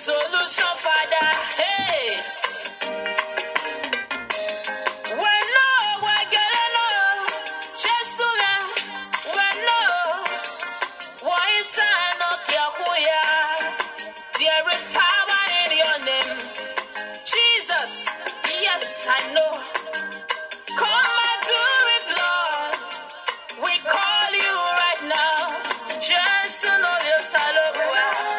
solution, Father. Hey. There is power in your name, Jesus. Yes, I know. Come and do it, Lord. We call you right now. Just to know your salvation.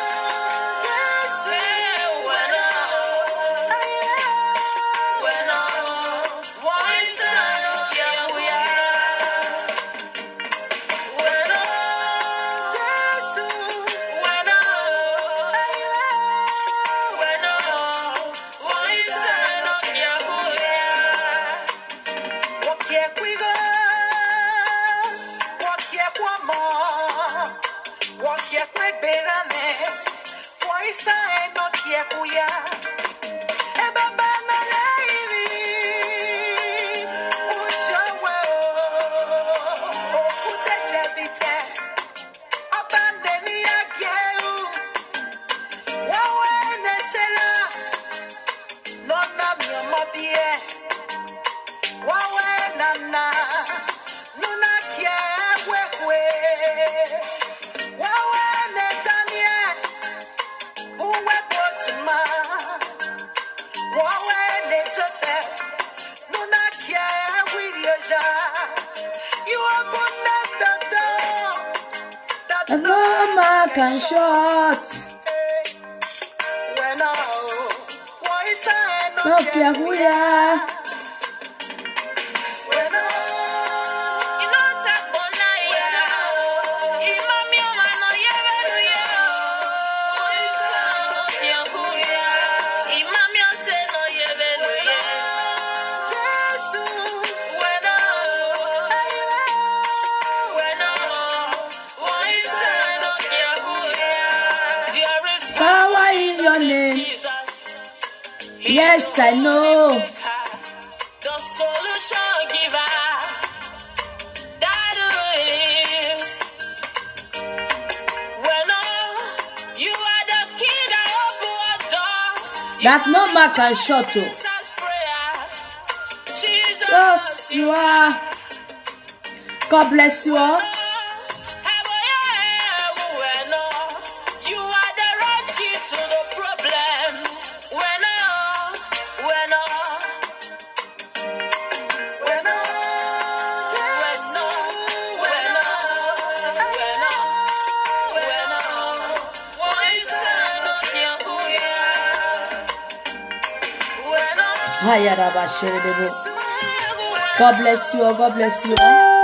No man can shut. No care who you are. Power in your name. Yes, I know. The solution giver. That is. When you are the key that opens door. That no man can shut you. Yes, you are. God bless you all. God bless you all. God bless you all.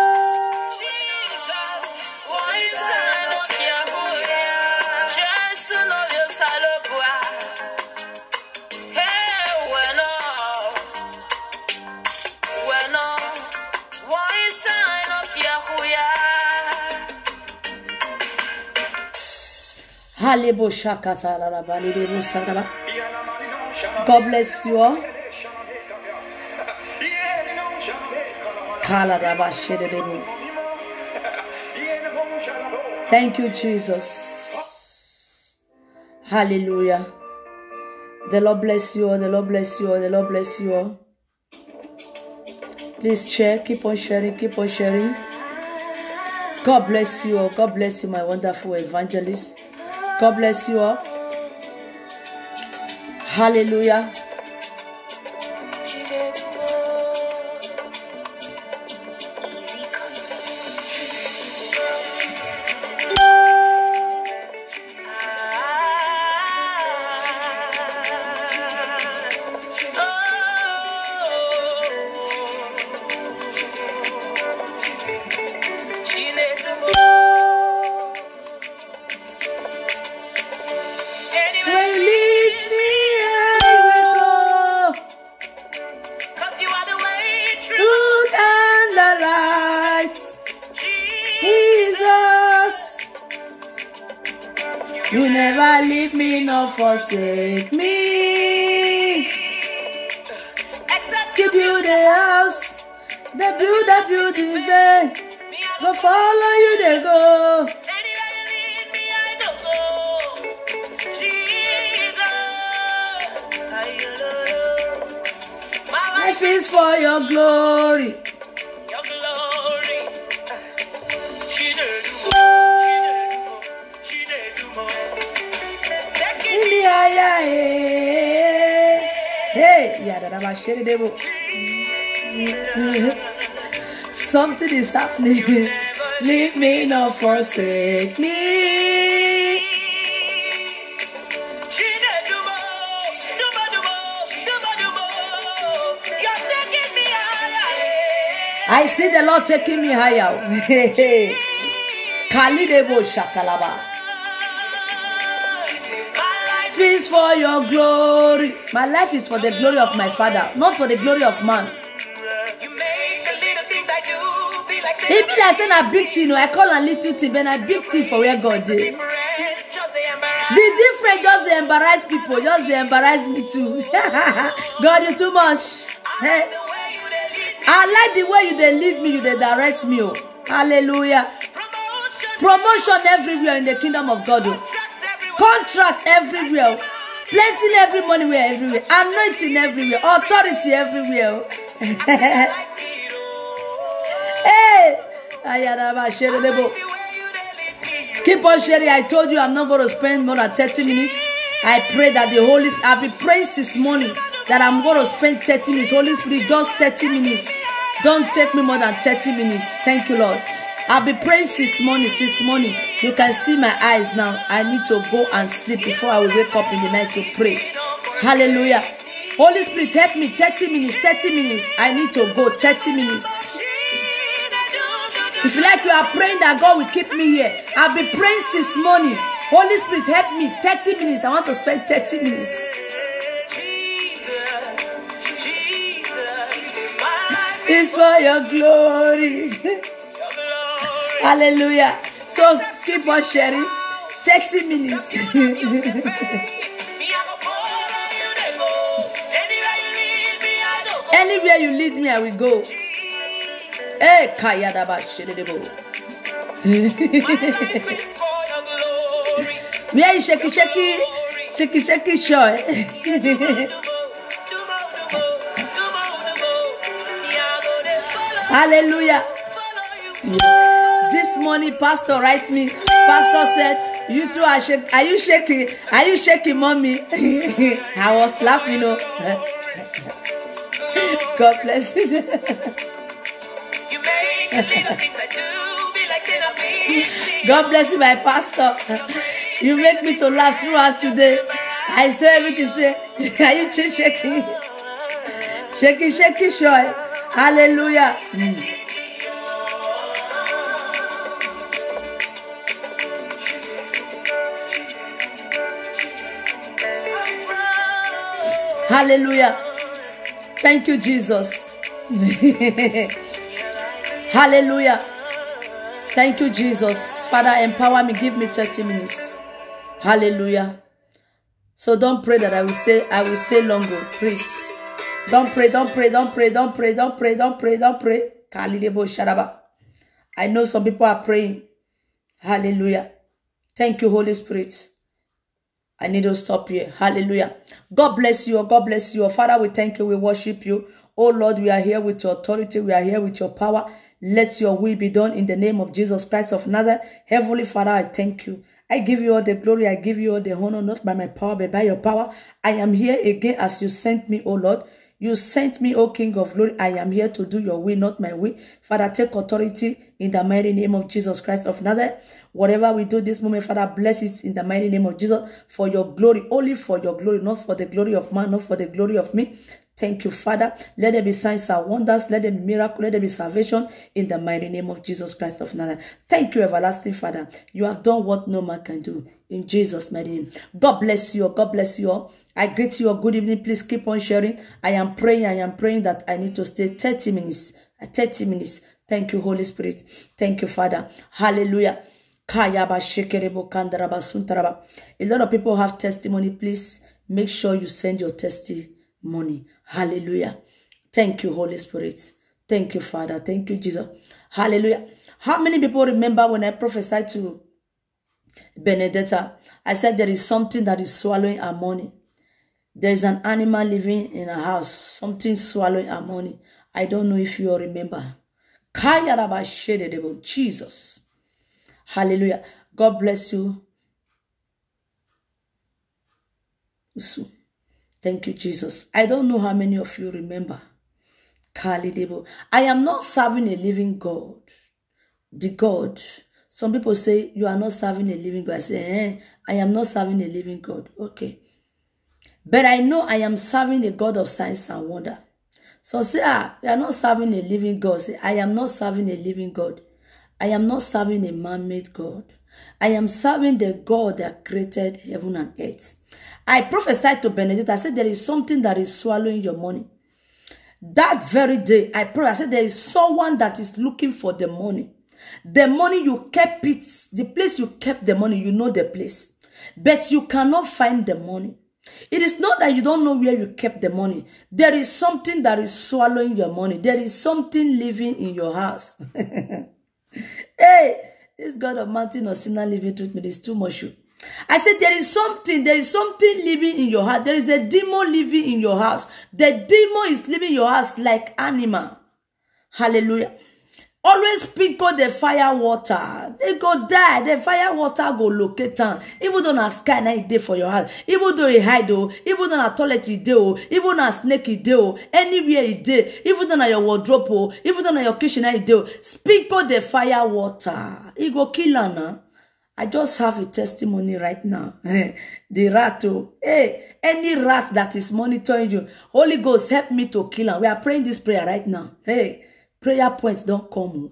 God bless you all. Thank you, Jesus. Hallelujah. The Lord bless you all. The Lord bless you all. The Lord bless you all. Please share. Keep on sharing. Keep on sharing. God bless you all. God bless you, my wonderful evangelist. God bless you all. Hallelujah. You never leave me nor forsake me. Except you build a house, they build a building. Go follow you, they go. Anywhere you lead me, I don't go. Jesus. It's for your glory. Your glory. She did do more. Hey, yeah, that I'm sharing them. Something is happening. Leave me, not forsake me. She did do more. You're taking me higher. I see the Lord taking me higher. Kalidebo shakalaba. Is for your glory. My life is for the glory of my Father, not for the glory of man. You make the little things I do be like If I say a big thing, I call a little thing, but a big thing for where God is. The difference just they embarrass people, just they embarrass me too. God, you too much. Hey. I like the way you they lead me, you they direct me. Oh. Hallelujah. Promotion everywhere in the kingdom of God. Oh. Contract everywhere, plenty every money everywhere, anointing everywhere, authority everywhere. Hey, keep on sharing. I told you I'm not going to spend more than 30 minutes. I pray that the Holy Spirit, I'll be praying this morning that I'm going to spend 30 minutes. Holy Spirit, just 30 minutes. Don't take me more than 30 minutes. Thank you, Lord. I'll be praying this morning. You can see my eyes now. I need to go and sleep before I will wake up in the night to pray. Hallelujah. Holy Spirit, help me. 30 minutes. I need to go. 30 minutes. If you like, you are praying that God will keep me here. I'll be praying this morning. Holy Spirit, help me. 30 minutes. I want to spend 30 minutes. It's for your glory. Hallelujah. So keep on sharing. 30 minutes. Anywhere you lead me, I will go. Hey, Kayadaba Shedebo. Where is shaky, shy. Hallelujah. This morning, Pastor writes me. Pastor said, "You two are shaking. Are you shaking? Are you shaking, mommy?" I was laughing, you know. God bless you. God bless you, my pastor. You make me to laugh throughout today. I say everything. Say, are you shaking? Shaking, shy. Hallelujah. Hallelujah. Thank you, Jesus. Hallelujah. Thank you, Jesus. Father, empower me. Give me 30 minutes. Hallelujah. So don't pray that I will stay longer. Please. Don't pray. I know some people are praying. Hallelujah. Thank you, Holy Spirit. I need to stop here. Hallelujah. God bless you. God bless you. Father, we thank you. We worship you. Oh Lord, we are here with your authority. We are here with your power. Let your will be done in the name of Jesus Christ of Nazareth. Heavenly Father, I thank you. I give you all the glory. I give you all the honor, not by my power, but by your power. I am here again as you sent me, oh Lord. You sent me, O King of Glory. I am here to do your will, not my will. Father, take authority in the mighty name of Jesus Christ of Nazareth. Whatever we do this moment, Father, bless it in the mighty name of Jesus for your glory, only for your glory, not for the glory of man, not for the glory of me. Thank you, Father. Let there be signs and wonders. Let there be miracles. Let there be salvation in the mighty name of Jesus Christ of Nazareth. Thank you, everlasting Father. You have done what no man can do. In Jesus' mighty name. God bless you. God bless you all. I greet you all. Good evening. Please keep on sharing. I am praying that I need to stay 30 minutes. 30 minutes. Thank you, Holy Spirit. Thank you, Father. Hallelujah. A lot of people have testimony. Please make sure you send your testimony. Hallelujah. Thank you, Holy Spirit. Thank you, Father. Thank you, Jesus. Hallelujah. How many people remember when I prophesied to Benedetta? I said there is something that is swallowing our money. There's an animal living in a house, something swallowing our money. I don't know if you all remember. Jesus. Hallelujah. God bless you. Thank you, Jesus. I don't know how many of you remember. I am not serving a living God. The God. Some people say you are not serving a living God. I say, I am not serving a living God. Okay. But I know I am serving a God of signs and wonder. So say, you are not serving a living God. Say, I am not serving a living God. I am not serving a man-made God. I am serving the God that created heaven and earth. I prophesied to Benedict. I said, there is something that is swallowing your money. That very day, I pray. I said, there is someone that is looking for the money. The money you kept it, the place you kept the money, you know the place. But you cannot find the money. It is not that you don't know where you kept the money. There is something that is swallowing your money. There is something living in your house. Hey, this God of Mountain of Sinai living with me is too much. I said there is something living in your heart. There is a demon living in your house. The demon is living in your house like animal. Hallelujah. Always sprinkle the fire water. They go die. The fire water go locate town. Even though na sky na it dey for your house. Even though it hide o. Even though na toilet it dey o. Even na snake it dey o. Anywhere it dey. Even though na your wardrobe o. Even though na your kitchen it dey o. Sprinkle the fire water. It go kill her na. I just have a testimony right now. The rat o. Hey, any rat that is monitoring you. Holy Ghost help me to kill her. We are praying this prayer right now. Hey. Prayer points don't come.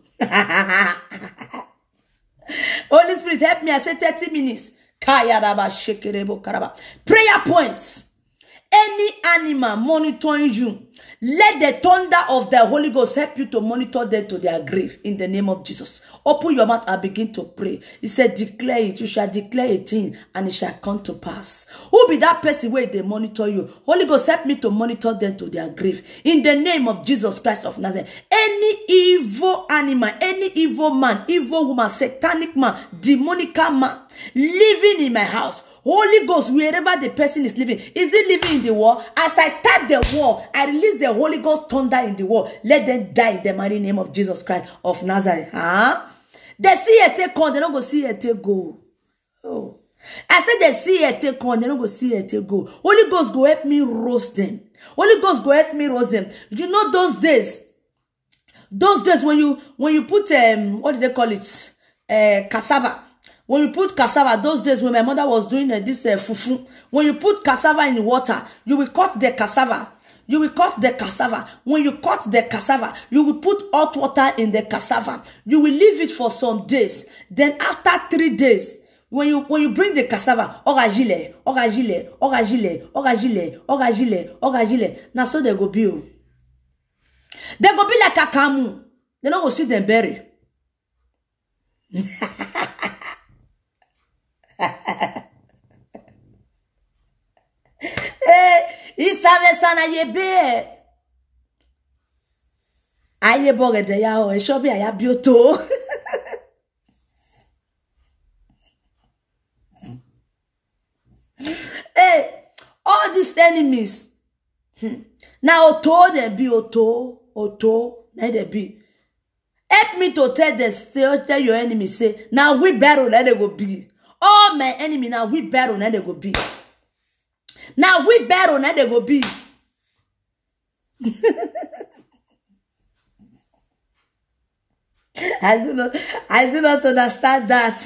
Holy Spirit, help me. I say 30 minutes. Prayer points. Any animal monitoring you, let the thunder of the Holy Ghost help you to monitor them to their grave in the name of Jesus. Open your mouth and begin to pray. He said, declare it. You shall declare a thing and it shall come to pass. Who be that person where they monitor you? Holy Ghost, help me to monitor them to their grave in the name of Jesus Christ of Nazareth. Any evil animal, any evil man, evil woman, satanic man, demonic man living in my house, Holy Ghost, wherever the person is living, is it living in the wall? As I tap the wall, I release the Holy Ghost thunder in the wall. Let them die in the mighty name of Jesus Christ of Nazareth. Huh? They see a take on, they don't go see a take go. Oh. I said they see a take on, they don't go see a take go. Holy Ghost go help me roast them. Holy Ghost go help me roast them. You know those days when you put what do they call it? Cassava. When you put cassava, those days when my mother was doing this fufu, when you put cassava in water, you will cut the cassava. You will cut the cassava. When you cut the cassava, you will put hot water in the cassava. You will leave it for some days. Then after 3 days, when you bring the cassava, oragile. Now so they go be. They go be like a kamu. They don't go see them bury. Isave sana yebe. Aye boge de ya o eshobi aya bioto. Hey, all these enemies. Now oto de be oto na de be. Help me to tell your enemy say now we battle let they go be. All my enemy now we battle let they go be. Now we battle now they go be. I do not understand that.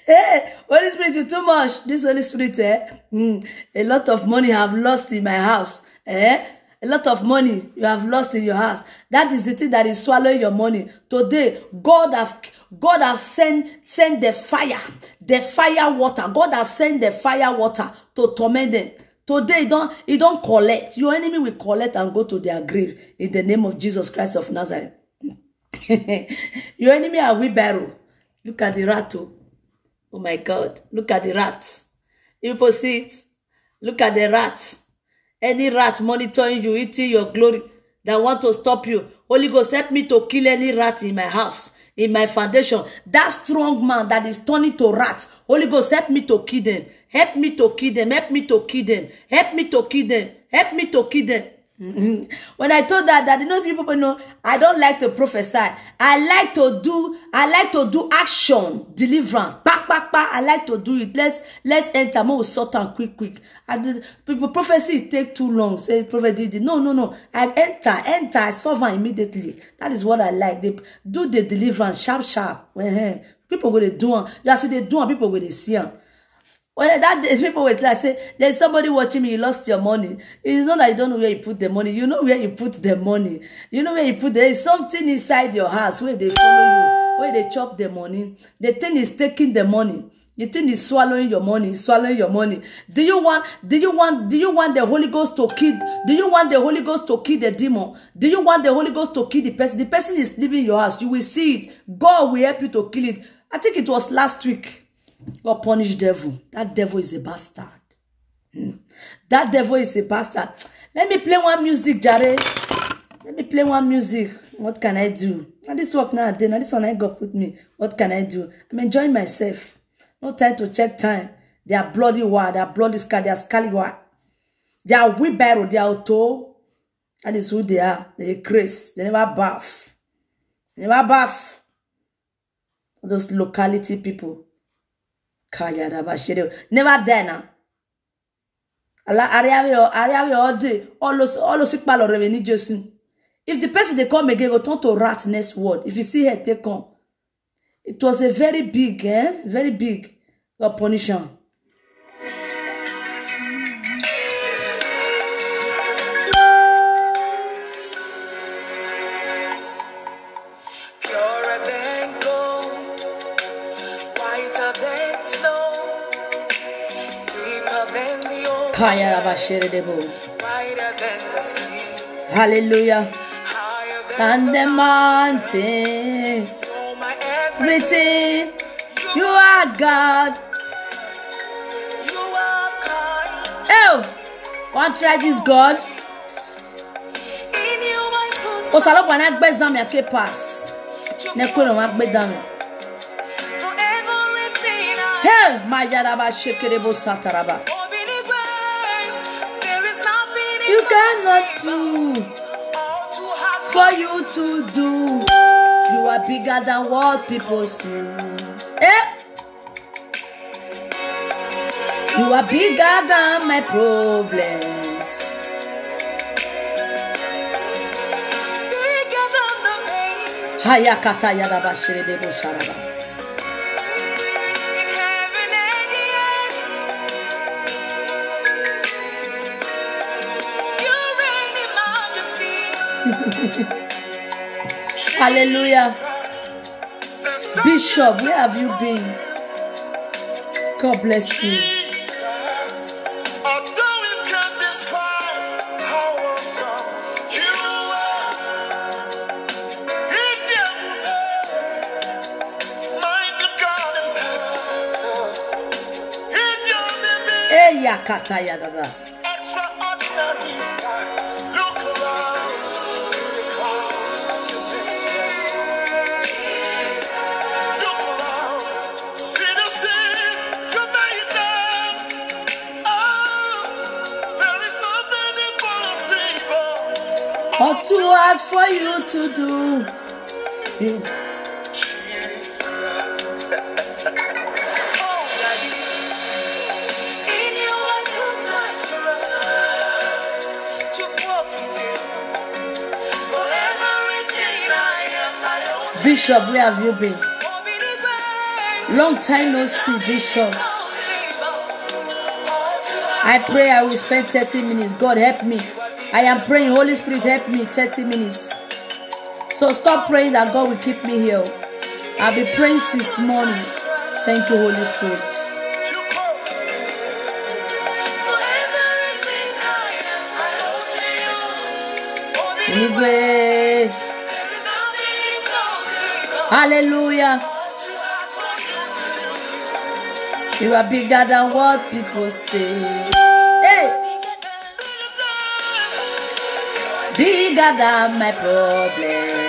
Hey, Holy Spirit, you too much. This Holy Spirit, a lot of money I have lost in my house. A lot of money you have lost in your house. That is the thing that is swallowing your money. Today, God have sent the fire water. God has sent the fire water to torment them. Today, you don't collect. Your enemy will collect and go to their grave in the name of Jesus Christ of Nazareth. Your enemy are wheelbarrow. Look at the rat. Oh my God. Look at the rat. You see it? Look at the rat. Any rat monitoring you, eating your glory, that want to stop you. Holy Ghost, help me to kill any rat in my house. in my foundation. That strong man that is turning to rats. Holy Ghost, help me to kill them. Help me to kill them. Help me to kill them. Help me to kill them. Help me to kill them. When I told that you know, people know I don't like to prophesy. I like to do action, deliverance. Back. I like to do it. Let's enter more sort and quick. People prophecy take too long. Say prophet did it. No. I enter. I solve her immediately. That is what I like. They do the deliverance sharp. People go to do it. You see they do it. People go to see them. Well, that people will like say, there's somebody watching me, you lost your money. It's not that you don't know where you put the money. You know where you put the money. You know where you put there is something inside your house where they follow you, where they chop the money. The thing is taking the money. The thing is swallowing your money, Do you want the Holy Ghost to kill? Do you want the Holy Ghost to kill the demon? Do you want the Holy Ghost to kill the person? The person is leaving your house. You will see it. God will help you to kill it. I think it was last week. God punish devil. That devil is a bastard. That devil is a bastard. Let me play one music, Jare. Let me play one music. What can I do? And this work now, then this one I God put me. What can I do? I'm enjoying myself. No time to check time. They are bloody wild. They are bloody scar. They are scallywag. They are wheelbarrow. They are auto. That is who they are. They are grace. They never bath. Those locality people. Never there now. All day. All those revenue Jason. If the person they come again, go turn to rat next word. If you see her, take on. It was a very big, very big punition. Hallelujah. And the mountain, everything, you are God. Oh, want to try this God? Osalo bwana gbezan mi ake pass. Ne ko no ma gbedam. Hey, my jaraba shekerebo sataraba. You cannot do for you to do. You are bigger than what people see. You are bigger than my problems. Bigger than the pain. Hayakata yadaba shirede sharaba. Hallelujah. Bishop, where have you been? God bless you. Hey, yakata yadada. Or too hard for you to do. Bishop, where have you been? Long time no see, Bishop. I pray I will spend 30 minutes. God help me. I am praying, Holy Spirit help me 30 minutes. So stop praying that God will keep me here. I'll be praying since morning. Thank you, Holy Spirit. Anyway. Hallelujah. You are bigger than what people say. Hey. Bigger than my problems.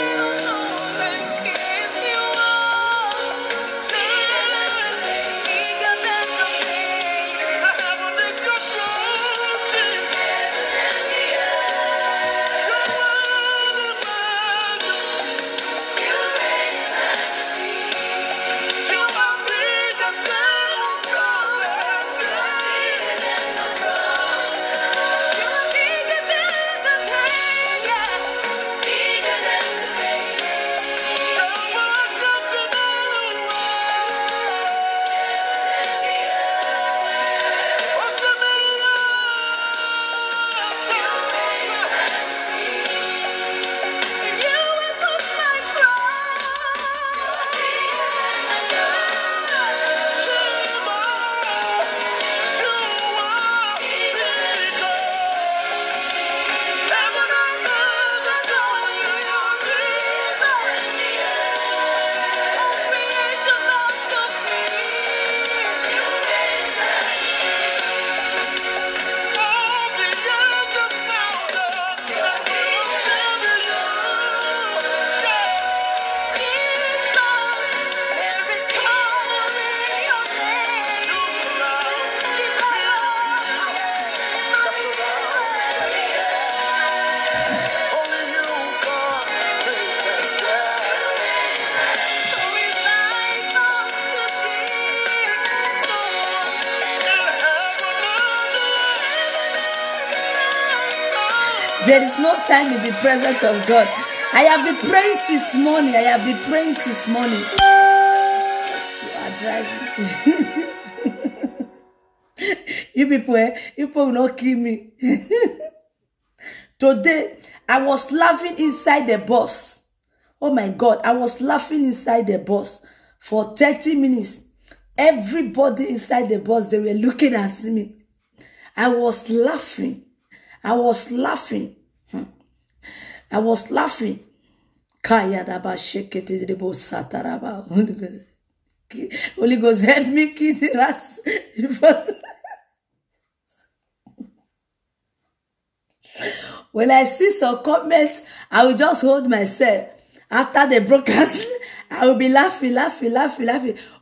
There is no time in the presence of God. I have been praying this morning. I have been praying this morning. You are driving. You people will not kill me. Today, I was laughing inside the bus. Oh my God, I was laughing inside the bus for 30 minutes. Everybody inside the bus, they were looking at me. I was laughing. I was laughing. I was laughing. Holy Ghost, help me kill the rats. When I see some comments, I will just hold myself. After the broadcast, I will be laughing.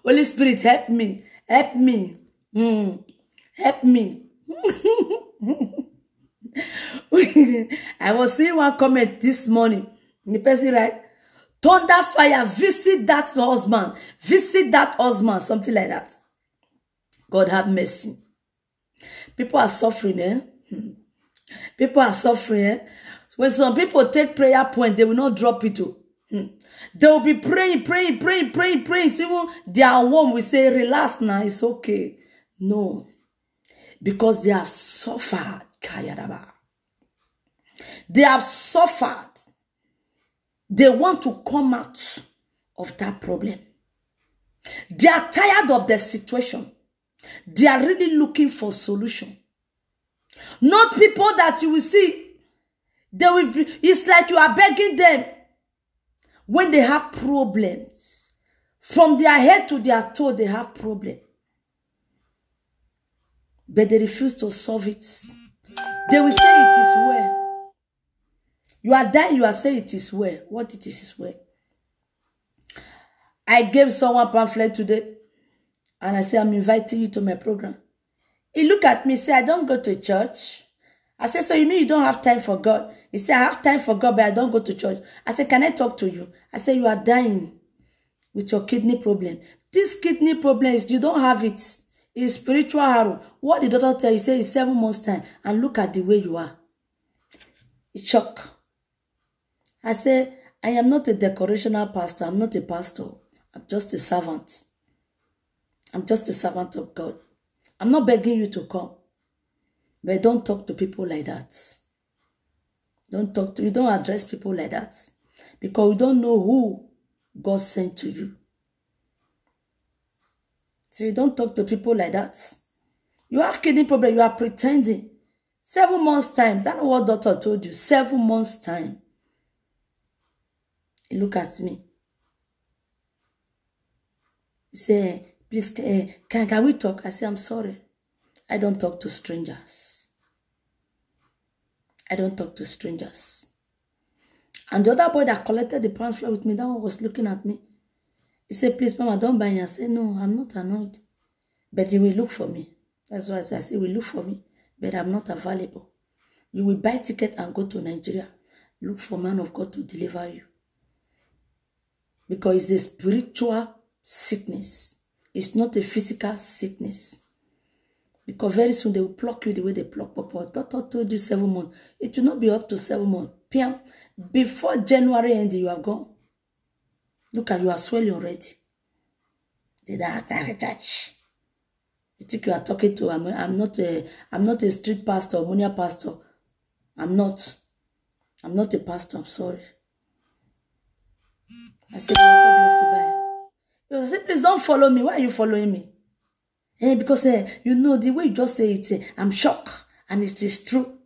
Holy Spirit, help me. Help me. Help me. I was seeing one comment this morning. The person write, thunder fire, visit that husband. Visit that husband. Something like that. God have mercy. People are suffering, eh? People are suffering, eh? When some people take prayer point, they will not drop it too. They will be praying. So their one will say, relax now, it's okay. No. Because they have suffered. They have suffered. They want to come out of that problem. They are tired of the situation. They are really looking for solution. Not people that you will see. They will be, it's like you are begging them when they have problems. From their head to their toe, they have problems. But they refuse to solve it. They will say it is well. You are dying, you are saying it is well. What it is well. I gave someone a pamphlet today. And I said, I'm inviting you to my program. He looked at me and said, I don't go to church. I said, so you mean you don't have time for God? He said, I have time for God, but I don't go to church. I said, can I talk to you? I said, you are dying with your kidney problem. This kidney problem is, you don't have it. It's spiritual arrow. What the doctor tell you? Say it's 7 months time. And look at the way you are. It's shock. I said, I am not a decorational pastor. I'm not a pastor. I'm just a servant. I'm just a servant of God. I'm not begging you to come. But don't talk to people like that. You don't address people like that. Because you don't know who God sent to you. So you don't talk to people like that. You have kidney problem, you are pretending. 7 months time, that's what doctor told you. 7 months time. He look at me. He said, please, can we talk? I said, I'm sorry. I don't talk to strangers. I don't talk to strangers. And the other boy that collected the pamphlet with me, that one was looking at me. He said, please, Mama, don't buy it. I said, no, I'm not annoyed. But he will look for me. That's why I said, he will look for me. But I'm not available. You will buy ticket and go to Nigeria. Look for man of God to deliver you. Because it's a spiritual sickness. It's not a physical sickness. Because very soon they will pluck you the way they pluck Papa. Doctor told you 7 months. It will not be up to 7 months. Piam, before January end, you are gone. Look at you are swelling already. They don't have time to touch. You think you are talking to? I'm not a street pastor, Monia pastor. I'm not a pastor. I'm sorry. I said, God bless you. Bye. You said, please don't follow me. Why are you following me? Because you know the way you just say it. I'm shocked, and it is true.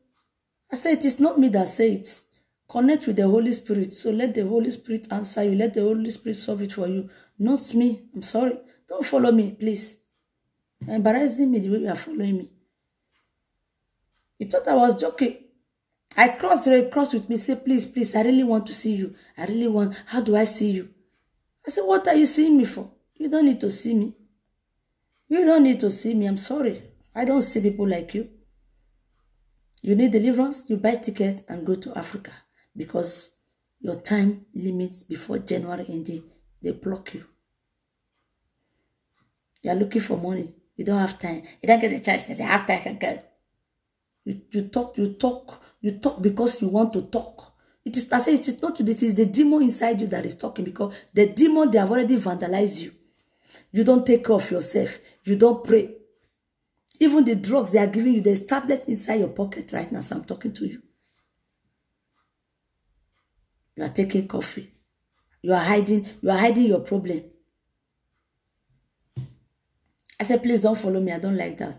I said, it is not me that say it. Connect with the Holy Spirit. So let the Holy Spirit answer you. Let the Holy Spirit solve it for you. Not me. I'm sorry. Don't follow me, please. You're embarrassing me the way you are following me. He thought I was joking. I crossed with me. Say, please, I really want to see you. How do I see you? I said, what are you seeing me for? You don't need to see me. You don't need to see me. I'm sorry. I don't see people like you. You need deliverance, you buy tickets and go to Africa. Because your time limits before January ending, they block you. You are looking for money. You don't have time. You don't get the church. You say, have time, I can get. You You talk because you want to talk. It is, I say it is not, it is the demon inside you that is talking, because the demon, they have already vandalized you. You don't take care of yourself. You don't pray. Even the drugs they are giving you, there's tablet inside your pocket right now, so I'm talking to you. You are taking coffee. You are hiding your problem. I said, please don't follow me. I don't like that.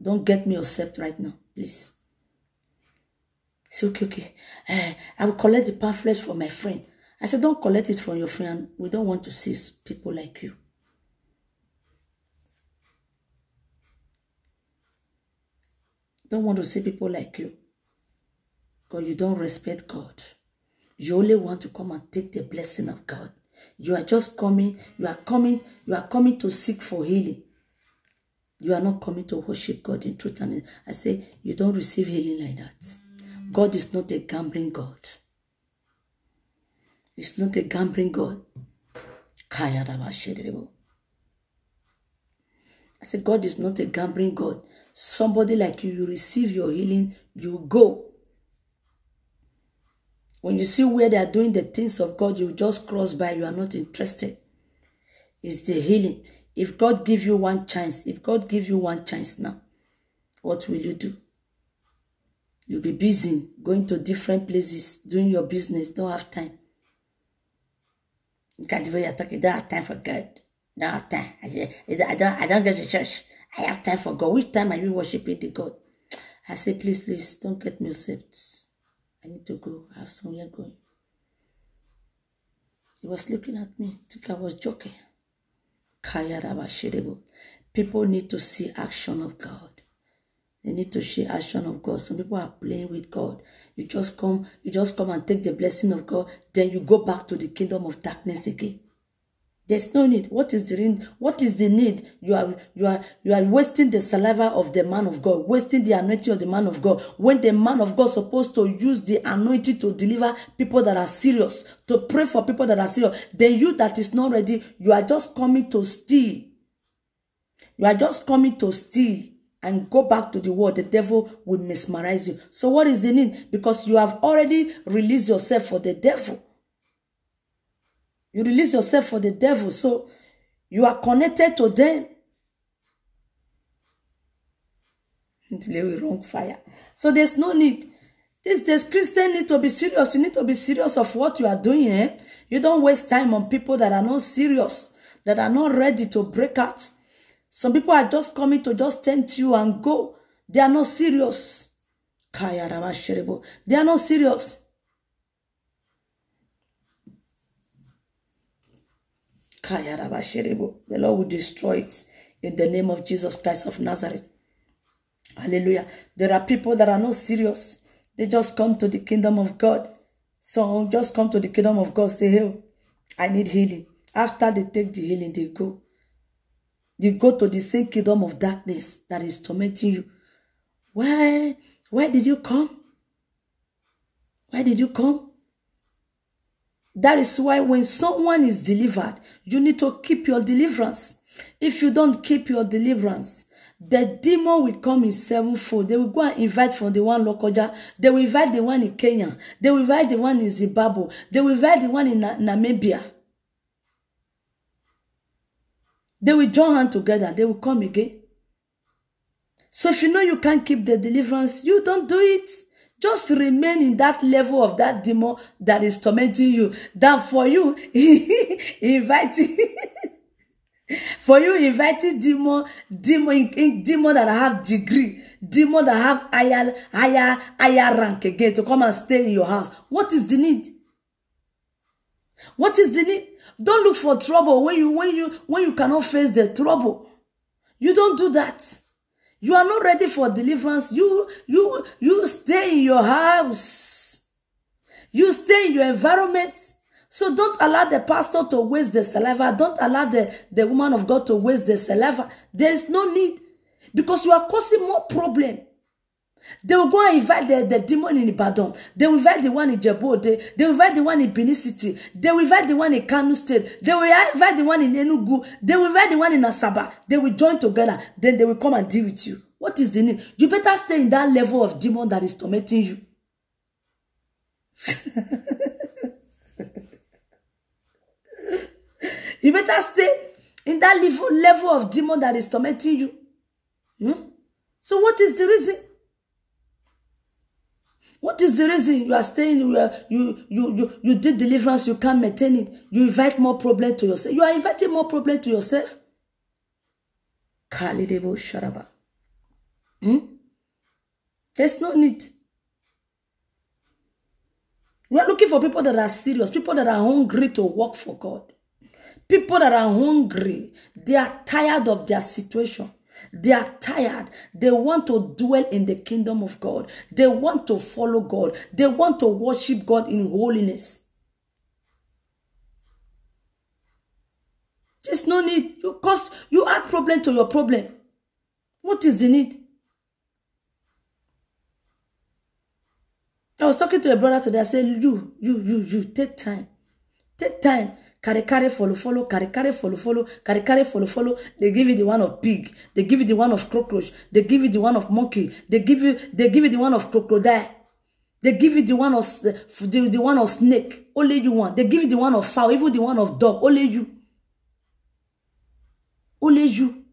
Don't get me upset right now, please. Say, okay. I will collect the pamphlets from my friend. I said, don't collect it from your friend. We don't want to see people like you. Don't want to see people like you. Because you don't respect God. You only want to come and take the blessing of God. You are just coming. You are coming to seek for healing. You are not coming to worship God in truth. And I say, you don't receive healing like that. God is not a gambling God. It's not a gambling God. I said, God is not a gambling God. Somebody like you, you receive your healing, you go. When you see where they are doing the things of God, you just cross by, you are not interested. It's the healing. If God give you one chance, now, what will you do? You'll be busy going to different places, doing your business, don't have time. You can't even talk, you don't have time for God. Don't have time. I don't go to church. I have time for God. Which time are you worshiping the God? I say, please, don't get me upset. I need to go. I have somewhere going. He was looking at me. I think I was joking. People need to see action of God. They need to see action of God. Some people are playing with God. You just come and take the blessing of God. Then you go back to the kingdom of darkness again. There's no need. What is the need? You are wasting the saliva of the man of God, wasting the anointing of the man of God. When the man of God is supposed to use the anointing to deliver people that are serious, to pray for people that are serious, then you that is not ready, you are just coming to steal. You are just coming to steal and go back to the world. The devil will mesmerize you. So what is the need? Because you have already released yourself for the devil. You release yourself for the devil, so you are connected to them. Wrong fire. So there's no need. This Christian need to be serious. You need to be serious of what you are doing. You don't waste time on people that are not serious, that are not ready to break out. Some people are just coming to just tempt you and go. They are not serious. They are not serious. The Lord will destroy it in the name of Jesus Christ of Nazareth. Hallelujah. There are people that are not serious. They just come to the kingdom of God. So just come to the kingdom of God. Say, hey, I need healing. After they take the healing, they go. You go to the same kingdom of darkness that is tormenting you. Why did you come? Why did you come? That is why when someone is delivered, you need to keep your deliverance. If you don't keep your deliverance, the demon will come in sevenfold. They will go and invite from the one Lokoja. They will invite the one in Kenya. They will invite the one in Zimbabwe. They will invite the one in Namibia. They will join hands together. They will come again. So if you know you can't keep the deliverance, you don't do it. Just remain in that level of that demon that is tormenting you. That for you, inviting demon that have degree, demon that have higher rank again to come and stay in your house. What is the need? What is the need? Don't look for trouble when you cannot face the trouble. You don't do that. You are not ready for deliverance. You stay in your house. You stay in your environment. So don't allow the pastor to waste the saliva. Don't allow the woman of God to waste the saliva. There is no need. Because you are causing more problem. They will go and invite the demon in Ibadan. They will invite the one in Djibouti. They will invite the one in Benin City. They will invite the one in Kano State. They will invite the one in Enugu. They will invite the one in Asaba. They will join together. Then they will come and deal with you. What is the need? You better stay in that level of demon that is tormenting you. You better stay in that level of demon that is tormenting you. So what is the reason? What is the reason you are staying? You did deliverance, you can't maintain it. You invite more problem to yourself. You are inviting more problem to yourself. Kalidebo Sharaba. There's no need. We are looking for people that are serious, people that are hungry to work for God. People that are hungry, they are tired of their situation. They are tired. They want to dwell in the kingdom of God. They want to follow God. They want to worship God in holiness. There's no need. Because you add problem to your problem. What is the need? I was talking to a brother today. I said, you, take time. Take time. Carry, follow, carry, follow. They give you the one of pig. They give you the one of cockroach. They give you the one of monkey. They give you the one of crocodile. They give you the one of the one of snake. Only you want. They give you the one of fowl, even the one of dog. Only you. Only you.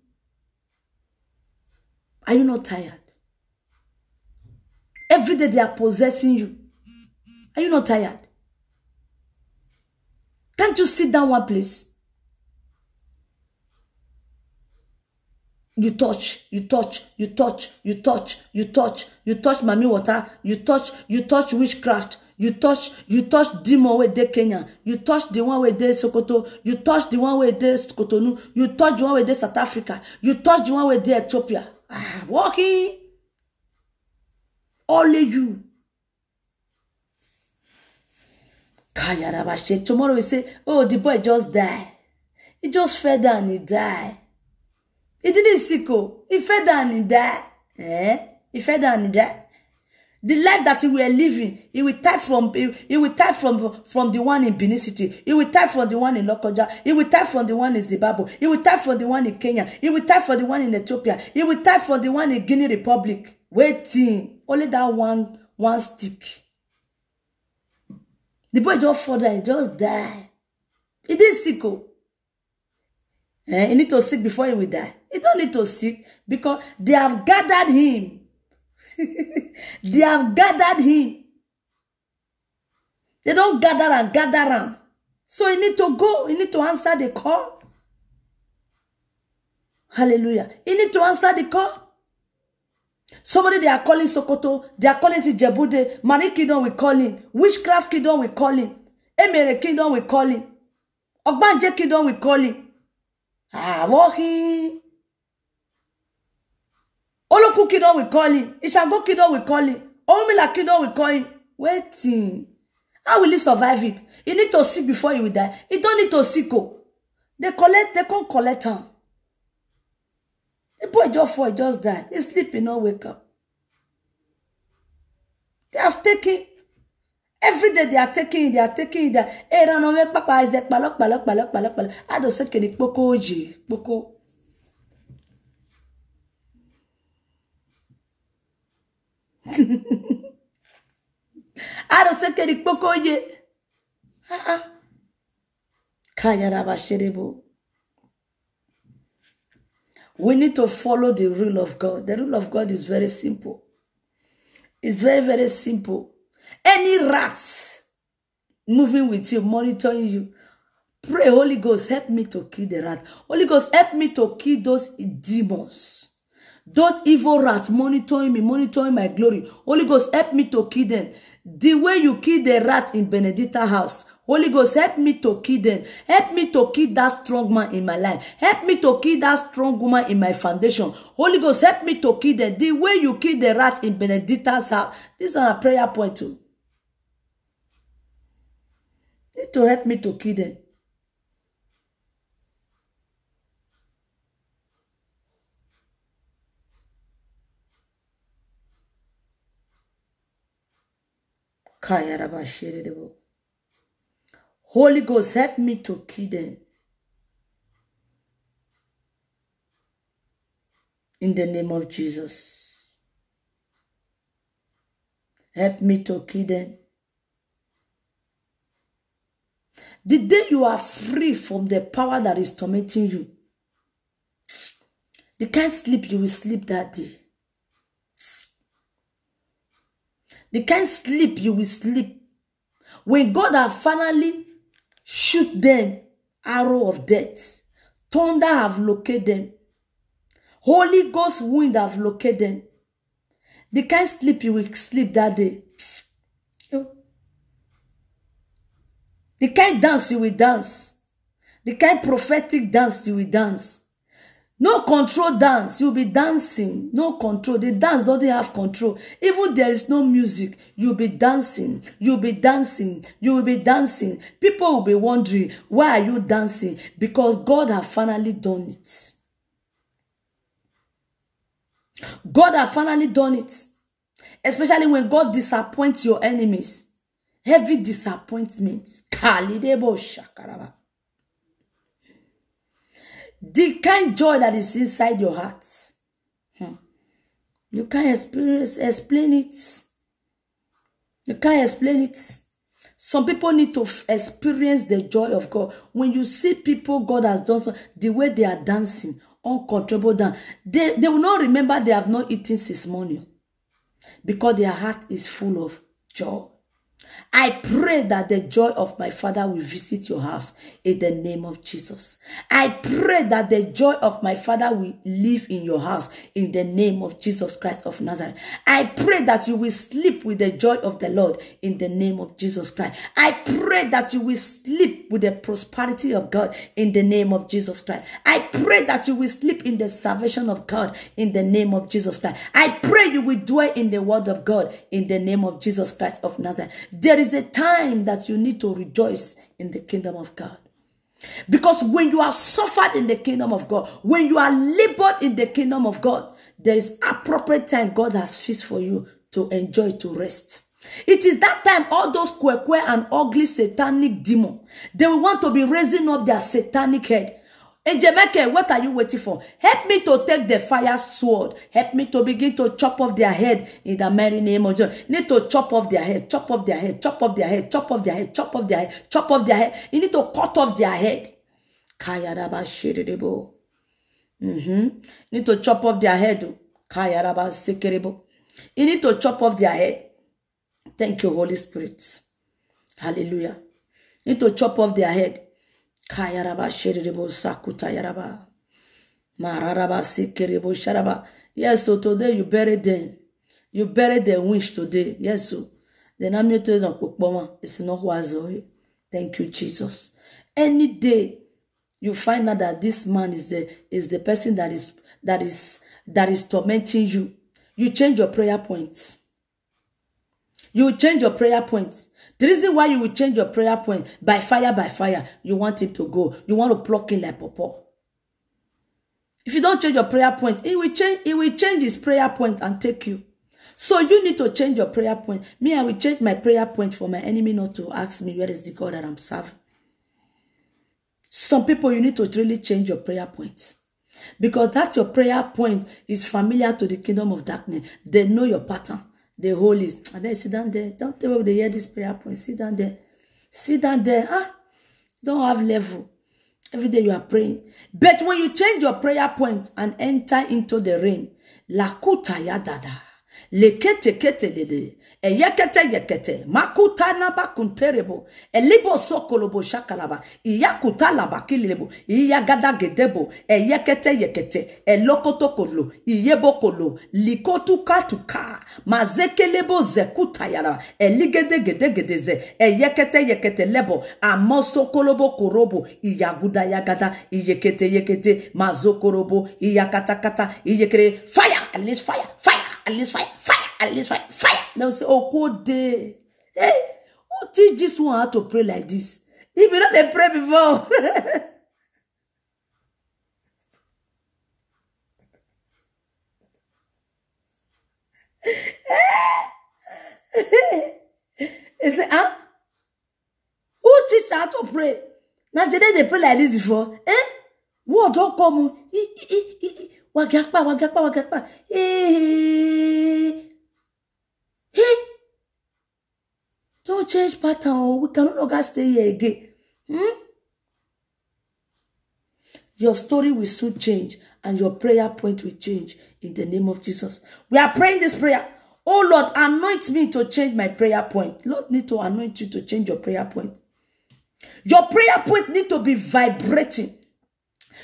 Are you not tired? Every day they are possessing you. Are you not tired? Can't you sit down one place? You touch mommy water, you touch witchcraft, you touch demon where they Kenya, you touch the one where they Sokoto, you touch the one where they Cotonou, you touch the one where they South Africa, you touch the one where they Ethiopia. Walking. Only you. Tomorrow we say, oh, the boy just died. He just fell down, he died. He didn't sick, he fell down, he died. He fell down, he died. The life that he were living, he will type from the one in Benin City. He will type from the one in Lokoja. He will type from the one in Zimbabwe. He will type from the one in Kenya. He will type from the one in Ethiopia. He will type from the one in Guinea Republic. Waiting. Only that one stick. The boy just fall down, he just die. He didn't sick. He need to sick before he will die. He don't need to sick because they have gathered him. They have gathered him. They don't gather him. So he need to go. He need to answer the call. Hallelujah. He need to answer the call. Somebody they are calling Sokoto, they are calling Jebude, Marie Kingdom we call him, Witchcraft Kingdom we call him, Emere Kingdom we call him, Ogbanje Kingdom we call him. Walking. Oloku Kingdom we call him, Ishango Kingdom we call him, Omila Kingdom we call him. Waiting. How will he survive it? He need to sick before he will die. He don't need to sick. They can't collect him. The boy just fall, he just die. He's sleeping, not wake up. They have taken, every day they are taking it. Hey, Ranome Papa Isaac, balok. I don't say any poko oji, poko. I don't say any poko oji. Kaya raba sherebo. We need to follow the rule of God. The rule of God is very simple. It's very, very simple. Any rats moving with you, monitoring you, pray, Holy Ghost, help me to kill the rat. Holy Ghost, help me to kill those demons. Those evil rats monitoring me, monitoring my glory. Holy Ghost, help me to kill them. The way you kill the rat in Benedicta house. Holy Ghost, help me to kill them. Help me to kill that strong man in my life. Help me to kill that strong woman in my foundation. Holy Ghost, help me to kill them. The way you kill the rat in Benedicta's house. This is a prayer point too. You need to help me to kill them. Holy Ghost, help me to kill them. In the name of Jesus. Help me to kill them. The day you are free from the power that is tormenting you, the kind of sleep you will sleep that day. The kind of sleep you will sleep. When God has finally shoot them arrow of death, thunder have located them, Holy Ghost wind have located them. The kind of sleep you will sleep that day. The kind of dance you will dance. The kind of prophetic dance you will dance. No control dance. You'll be dancing. No control. The dance doesn't have control. Even there is no music, you'll be dancing. You'll be dancing. You will be dancing. People will be wondering, why are you dancing? Because God has finally done it. God has finally done it. Especially when God disappoints your enemies. Heavy disappointment. The kind of joy that is inside your heart. You can't explain it. You can't explain it. Some people need to experience the joy of God. When you see people God has done so, the way they are dancing, uncontrollable dance, they will not remember they have not eaten since morning. Because their heart is full of joy. I pray that the joy of my Father will visit your house in the name of Jesus. I pray that the joy of my Father will live in your house in the name of Jesus Christ of Nazareth. I pray that you will sleep with the joy of the Lord in the name of Jesus Christ. I pray that you will sleep with the prosperity of God in the name of Jesus Christ. I pray that you will sleep in the salvation of God in the name of Jesus Christ. I pray you will dwell in the word of God in the name of Jesus Christ of Nazareth. There is a time that you need to rejoice in the kingdom of God. Because when you have suffered in the kingdom of God, when you are labored in the kingdom of God, there is appropriate time God has fixed for you to enjoy, to rest. It is that time all those kwekwe and ugly satanic demons, they will want to be raising up their satanic head. And Jamaica, what are you waiting for? Help me to take the fire sword. Help me to begin to chop off their head in the mighty name of Jesus. You need to chop off their head, chop off their head, chop off their head, chop off their head, chop off their head, chop off their head. You need to cut off their head. You need to chop off their head. You need to chop off their head. Thank you, Holy Spirit. Hallelujah. You need to chop off their head. Kayaraba shirebo sakuta yaraba. Mararaba sikerebo sharaba. Yes, so today you buried them. You buried the wish today. Yes, so. Then I'm not telling you, it's not wazo. Thank you, Jesus. Any day you find out that this man is the person that is tormenting you, you change your prayer points. You will change your prayer points. The reason why you will change your prayer point, by fire, you want him to go. You want to pluck him like pawpaw. If you don't change your prayer point, he will change his prayer point and take you. So you need to change your prayer point. Me, I will change my prayer point for my enemy not to ask me where is the God that I'm serving. Some people, you need to really change your prayer point. Because that your prayer point is familiar to the kingdom of darkness. They know your pattern. The holy, I better sit down there. Don't tell me they hear this prayer point. Sit down there. Sit down there. Don't have level. Every day you are praying. But when you change your prayer point and enter into the rain, lakuta yadada, lekete kete lele, eyekete yekete, makuta naba kunterebo, elibo sokolobo shakalaba, iyakuta laba kilebo, iyagada gedebo, eyekete yekete, elokoto kolo, iyebo kolo, likotu katuka, mazekelebo zekuta yara, eligede gede gedeze, eyekete yekete lebo, amoso kolobo korobo, iyaguda yagada, iyekete yekete, mazokorobo, iyakata kata, iyekere, fire, at least fire, fire. At least fire, fire, at least fire, fire. They will say, oh, good day. Hey, who teach this one how to pray like this? If you don't pray before. They say, who teach how to pray? Now, today they pray like this before. What don't come? Wagakpa. Don't change pattern. We cannot longer stay here again. Your story will soon change and your prayer point will change in the name of Jesus. We are praying this prayer. Oh Lord, anoint me to change my prayer point. Lord need to anoint you to change your prayer point. Your prayer point need to be vibrating.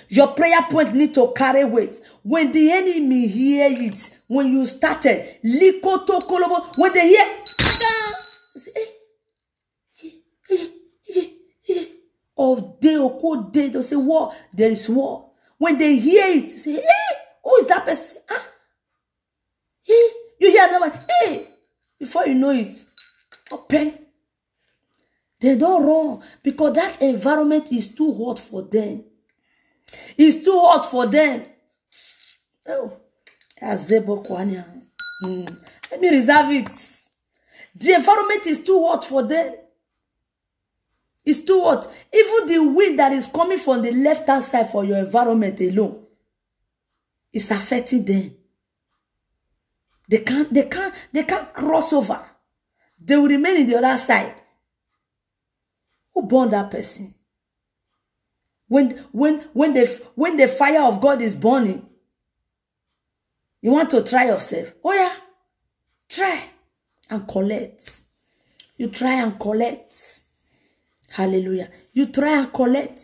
Your prayer point need to carry weight. When the enemy hear it, when you started, when they hear, of day or cold day, they'll say, war, there is war. When they hear it, say, hey, who is that person? Ah, hey, you hear that one, hey, before you know it, open. They don't run because that environment is too hot for them. It's too hot for them. Oh, let me reserve it. The environment is too hot for them. It's too hot. Even the wind that is coming from the left-hand side for your environment alone is affecting them. They can't cross over. They will remain in the other side. Who born that person? When the fire of God is burning, you want to try yourself. Oh yeah, try and collect. You try and collect. Hallelujah. You try and collect.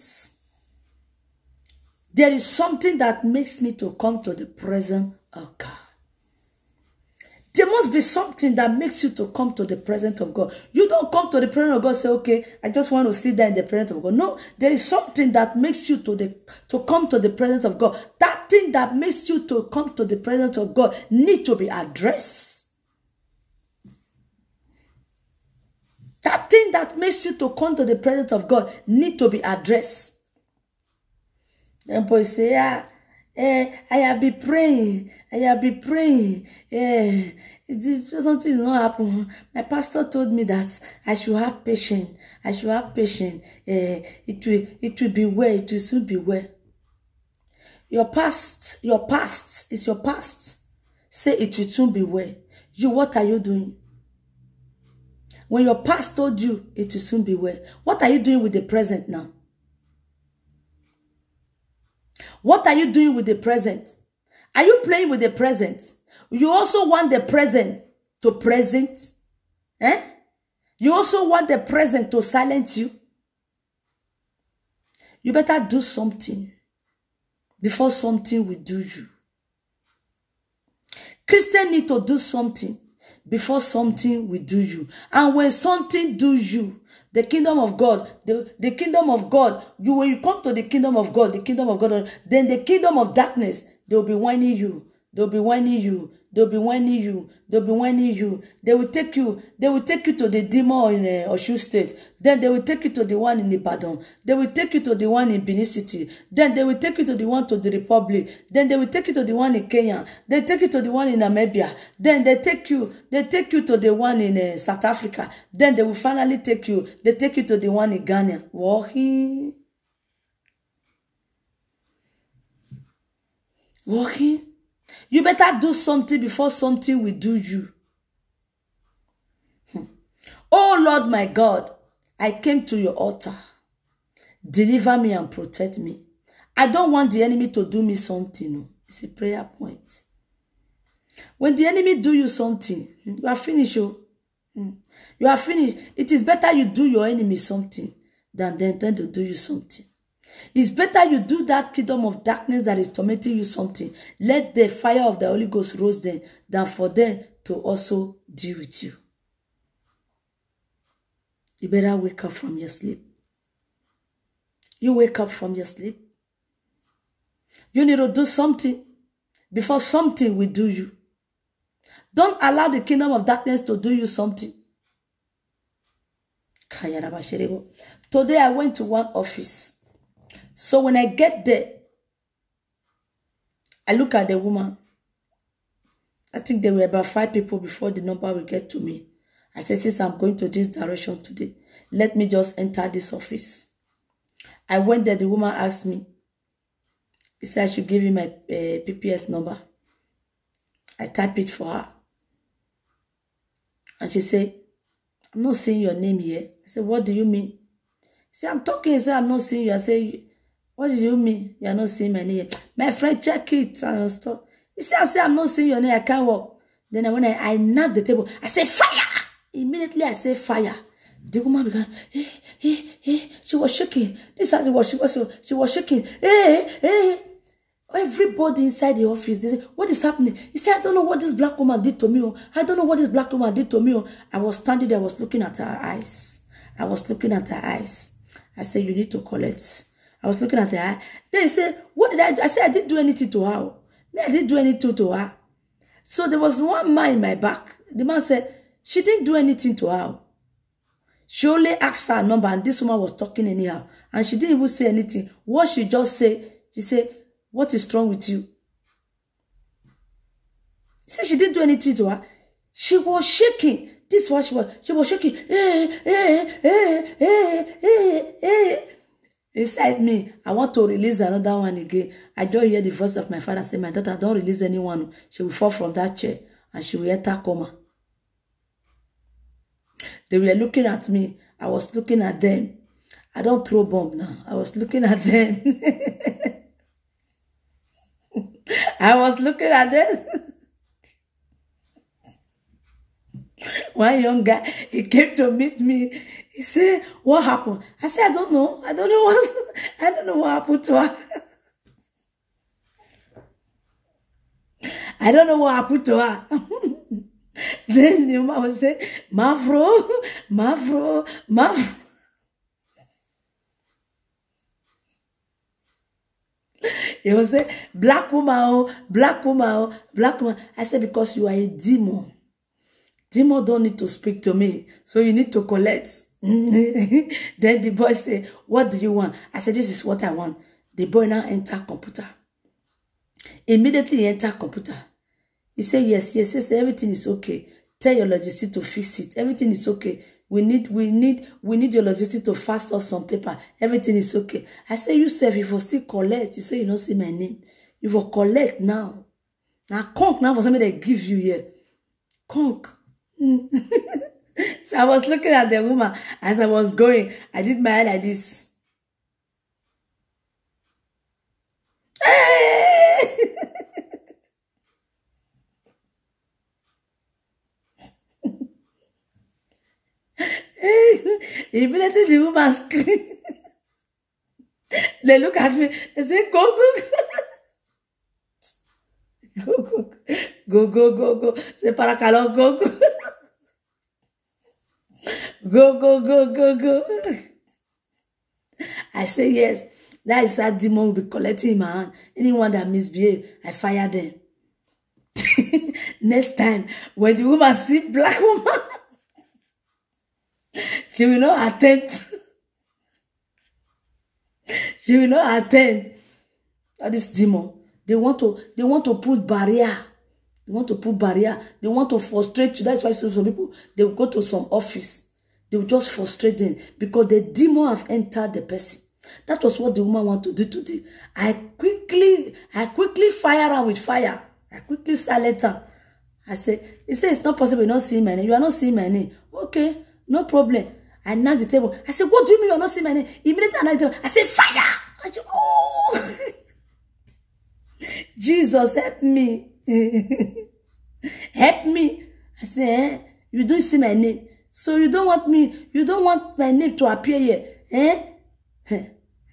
There is something that makes me to come to the presence of God. There must be something that makes you to come to the presence of God. You don't come to the presence of God and say, okay, I just want to sit there in the presence of God. No, there is something that makes you to come to the presence of God. That thing that makes you to come to the presence of God need to be addressed. That thing that makes you to come to the presence of God need to be addressed. Then boy say, I have been praying. Something is not happening. My pastor told me that I should have patience. It will be well. It will soon be well. Your past is your past. Say it will soon be well. You, what are you doing? When your past told you it will soon be well, what are you doing with the present now? What are you doing with the present? Are you playing with the present? You also want the present to present? You also want the present to silence you? You better do something before something will do you. Christians need to do something before something will do you. And when something do you, the kingdom of God, the kingdom of God, when you come to the kingdom of God, then the kingdom of darkness, they'll be whining you. They'll be whining you. They'll be whining you. They'll be whining you. They will take you to the demon in Osun State. Then they will take you to the one in Ibadan. They will take you to the one in Benin City. Then they will take you to the one to the Republic. Then they will take you to the one in Kenya. They take you to the one in Namibia. Then they take you to the one in South Africa. Then they will finally take you to the one in Ghana. Walking. You better do something before something will do you. Oh Lord my God, I came to your altar. Deliver me and protect me. I don't want the enemy to do me something. No. It's a prayer point. When the enemy do you something, you are finished. You are finished. It is better you do your enemy something than them to do you something. It's better you do that kingdom of darkness that is tormenting you something. Let the fire of the Holy Ghost roast them than for them to also deal with you. You better wake up from your sleep. You wake up from your sleep. You need to do something before something will do you. Don't allow the kingdom of darkness to do you something. Today I went to one office. So when I get there, I look at the woman. I think there were about 5 people before the number will get to me. I said, since I'm going to this direction today, let me just enter this office. I went there. The woman asked me. He said I should give him my PPS number. I type it for her. And she said, I'm not seeing your name here. I said, what do you mean? He Say, I'm talking. He said, I'm not seeing you. I say, what do you mean? You are not seeing my name. My friend, check it and stuff. He said, I'm not seeing your name. I can't walk. Then when I knock the table, I say, fire! Immediately I say, fire. The woman began, she was shaking. This house she was shaking. Everybody inside the office, they say, what is happening? He said, I don't know what this black woman did to me. I don't know what this black woman did to me. I was standing there, I was looking at her eyes. I said, you need to collect. I was looking at her eye. Then he said, what did I do? I said, I didn't do anything to her. I didn't do anything to her. So there was one man in my back. The man said, she didn't do anything to her. She only asked her number, and this woman was talking anyhow. And she didn't even say anything. What she just said, she said, what is wrong with you? He said she didn't do anything to her. She was shaking. This is what she was. She was shaking. Inside me, I want to release another one again. I don't hear the voice of my father say, my daughter, don't release anyone. She will fall from that chair and she will enter coma. They were looking at me. I was looking at them. I don't throw bomb now. I was looking at them. I was looking at them. One young guy, he came to meet me. He said, what happened? I said, I don't know. I don't know what happened to her. I don't know what happened to her. Then the woman would say, Mavro. He would say, black woman. I said, because you are a demon. Demon don't need to speak to me. So you need to collect. Then the boy said, what do you want? I said, this is what I want. The boy now enter computer. Immediately he enter computer. He said, yes, everything is okay. Tell your logistic to fix it. Everything is okay. We need your logistic to fast us some paper. Everything is okay. I said, you self, if you still collect, you say you don't see my name. You will collect now. Now conk now for somebody that give you here. Conk. So I was looking at the woman as I was going. I did my eye like this. Immediately the woman screamed. They look at me. They say, go. Go. Say, Paracalo, go. Go. I say, yes. That is how demon will be collecting in my hand. Anyone that misbehave, I fire them. Next time, when the woman see black woman, she will not attend. She will not attend. That is demon. They want to put barrier. They want to put barrier. They want to frustrate you. That's why some people, they will go to some office. They will just frustrate them because the demon have entered the person. That was what the woman want to do today. I quickly fire her with fire. I quickly silence her. I say, he said, it's not possible. You're not seeing my name. You are not seeing my name. Okay, no problem. I knock the table. I said, what do you mean you're not seeing my name? Immediately I knock the table. I said, fire! I said, oh! Jesus, help me. Help me. I said, you don't see my name. So you don't want my name to appear here. I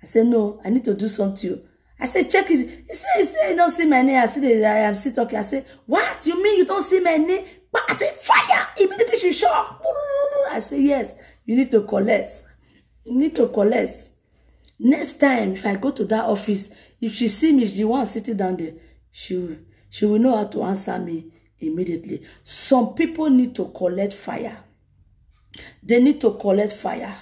said, no, I need to do something to you. I said, check it. He said, you don't see my name. I said, I am still talking. I said, what? You mean you don't see my name? But I said, fire! Immediately she shot. I said, yes, you need to collect. You need to collect. Next time, if I go to that office, if she see me, if she wants to sit down there, she will know how to answer me immediately. Some people need to collect fire. They need to collect fire.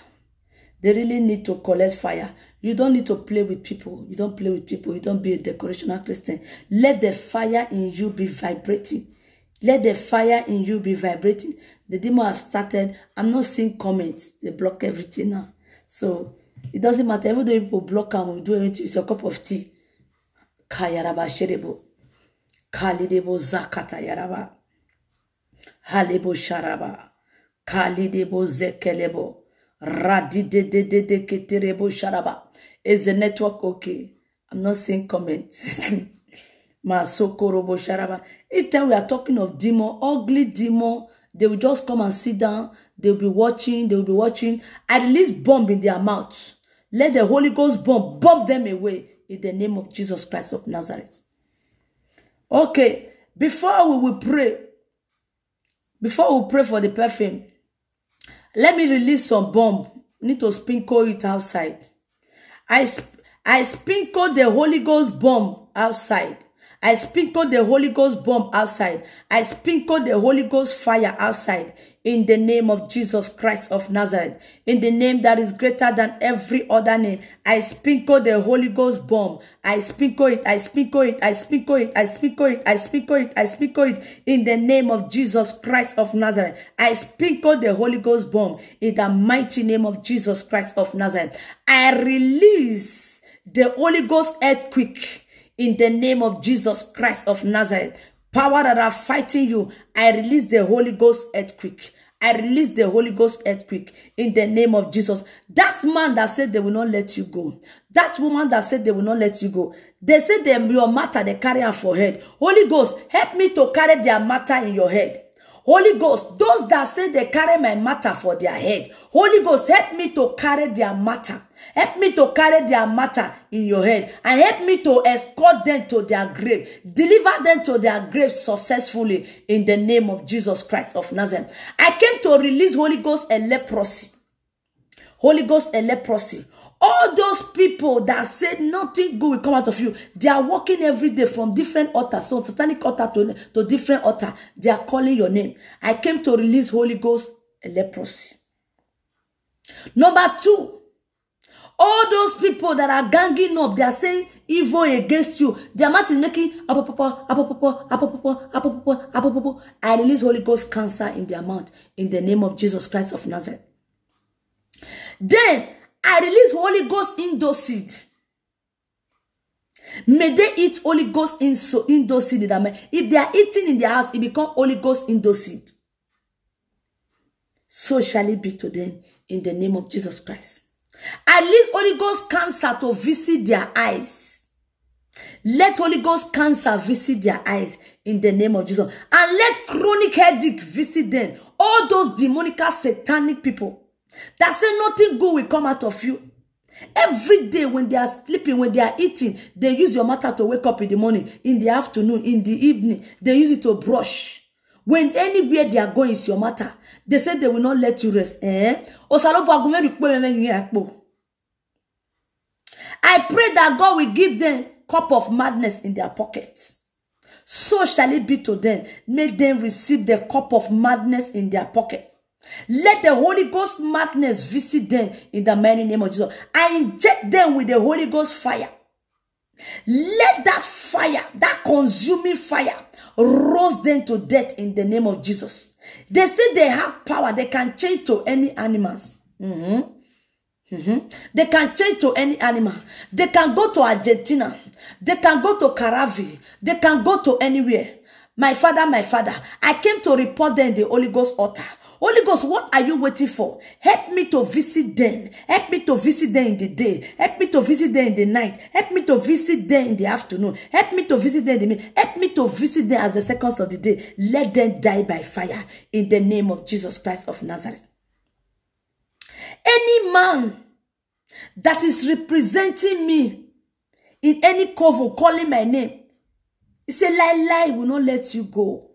They really need to collect fire. You don't need to play with people. You don't play with people. You don't be a decorational Christian. Let the fire in you be vibrating. Let the fire in you be vibrating. The demon has started. I'm not seeing comments. They block everything now. So it doesn't matter. Every day people block and we do everything. It's a cup of tea. Kayaraba sherebo. Kalidebo zakata yaraba. Halebo sharaba. Kalidebo zekelebo. Radidededede keterebo sharaba. Is the network okay? I'm not seeing comments. Masokorobo sharaba. Each time we are talking of demon, ugly demon, they will just come and sit down. They'll be watching. They'll be watching. I release bomb in their mouth. Let the Holy Ghost bomb them away in the name of Jesus Christ of Nazareth. Okay, before we will pray for the perfume, let me release some bomb. Need to sprinkle it outside. I sprinkle the Holy Ghost bomb outside. I sprinkle the Holy Ghost bomb outside. I sprinkle the Holy Ghost fire outside. In the name of Jesus Christ of Nazareth. In the name that is greater than every other name. I sprinkle the Holy Ghost bomb. I sprinkle it. I sprinkle it. I sprinkle it. I sprinkle it. I sprinkle it. I sprinkle it. In the name of Jesus Christ of Nazareth. I sprinkle the Holy Ghost bomb. In the mighty name of Jesus Christ of Nazareth. I release the Holy Ghost earthquake. In the name of Jesus Christ of Nazareth. Power that are fighting you, I release the Holy Ghost earthquake. I release the Holy Ghost earthquake in the name of Jesus. That man that said they will not let you go. That woman that said they will not let you go. They said your matter, they carry her for head. Holy Ghost, help me to carry their matter in your head. Holy Ghost, those that say they carry my matter for their head. Holy Ghost, help me to carry their matter. Help me to carry their matter in your head. And help me to escort them to their grave. Deliver them to their grave successfully in the name of Jesus Christ of Nazareth. I came to release Holy Ghost and leprosy. Holy Ghost and leprosy. All those people that said nothing good will come out of you, they are walking every day from different altars, so satanic altar to different altar. They are calling your name. I came to release Holy Ghost and leprosy. Number 2, all those people that are ganging up, they are saying evil against you. Their mouth is making I release Holy Ghost cancer in their mouth in the name of Jesus Christ of Nazareth. Then I release Holy Ghost Indo seed. May they eat Holy Ghost Indo seed. If they are eating in their house, it becomes Holy Ghost Indo seed. So shall it be to them in the name of Jesus Christ. I release Holy Ghost cancer to visit their eyes. Let Holy Ghost cancer visit their eyes in the name of Jesus. And let chronic headache visit them. All those demonic satanic people that say nothing good will come out of you. Every day when they are sleeping, when they are eating, they use your matter to wake up in the morning, in the afternoon, in the evening. They use it to brush. When anywhere they are going is your matter. They say they will not let you rest. I pray that God will give them cup of madness in their pockets. So shall it be to them. Make them receive the cup of madness in their pocket. Let the Holy Ghost madness visit them in the mighty name of Jesus. I inject them with the Holy Ghost fire. Let that fire, that consuming fire, roast them to death in the name of Jesus. They say they have power. They can change to any animals. They can change to any animal. They can go to Argentina. They can go to Caravi. They can go to anywhere. My father, I came to report them in the Holy Ghost altar. Holy Ghost, what are you waiting for? Help me to visit them. Help me to visit them in the day. Help me to visit them in the night. Help me to visit them in the afternoon. Help me to visit them in the midnight. Help me to visit them as the seconds of the day. Let them die by fire in the name of Jesus Christ of Nazareth. Any man that is representing me in any coven calling my name, he said, lie, will not let you go.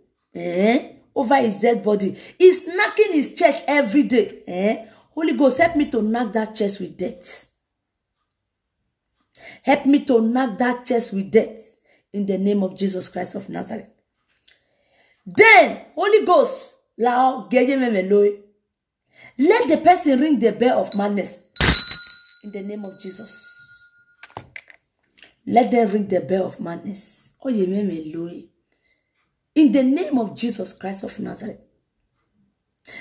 Over his dead body. He's knocking his chest every day. Holy Ghost, help me to knock that chest with death. Help me to knock that chest with death in the name of Jesus Christ of Nazareth. Then, Holy Ghost, let the person ring the bell of madness in the name of Jesus. Let them ring the bell of madness. In the name of Jesus Christ of Nazareth.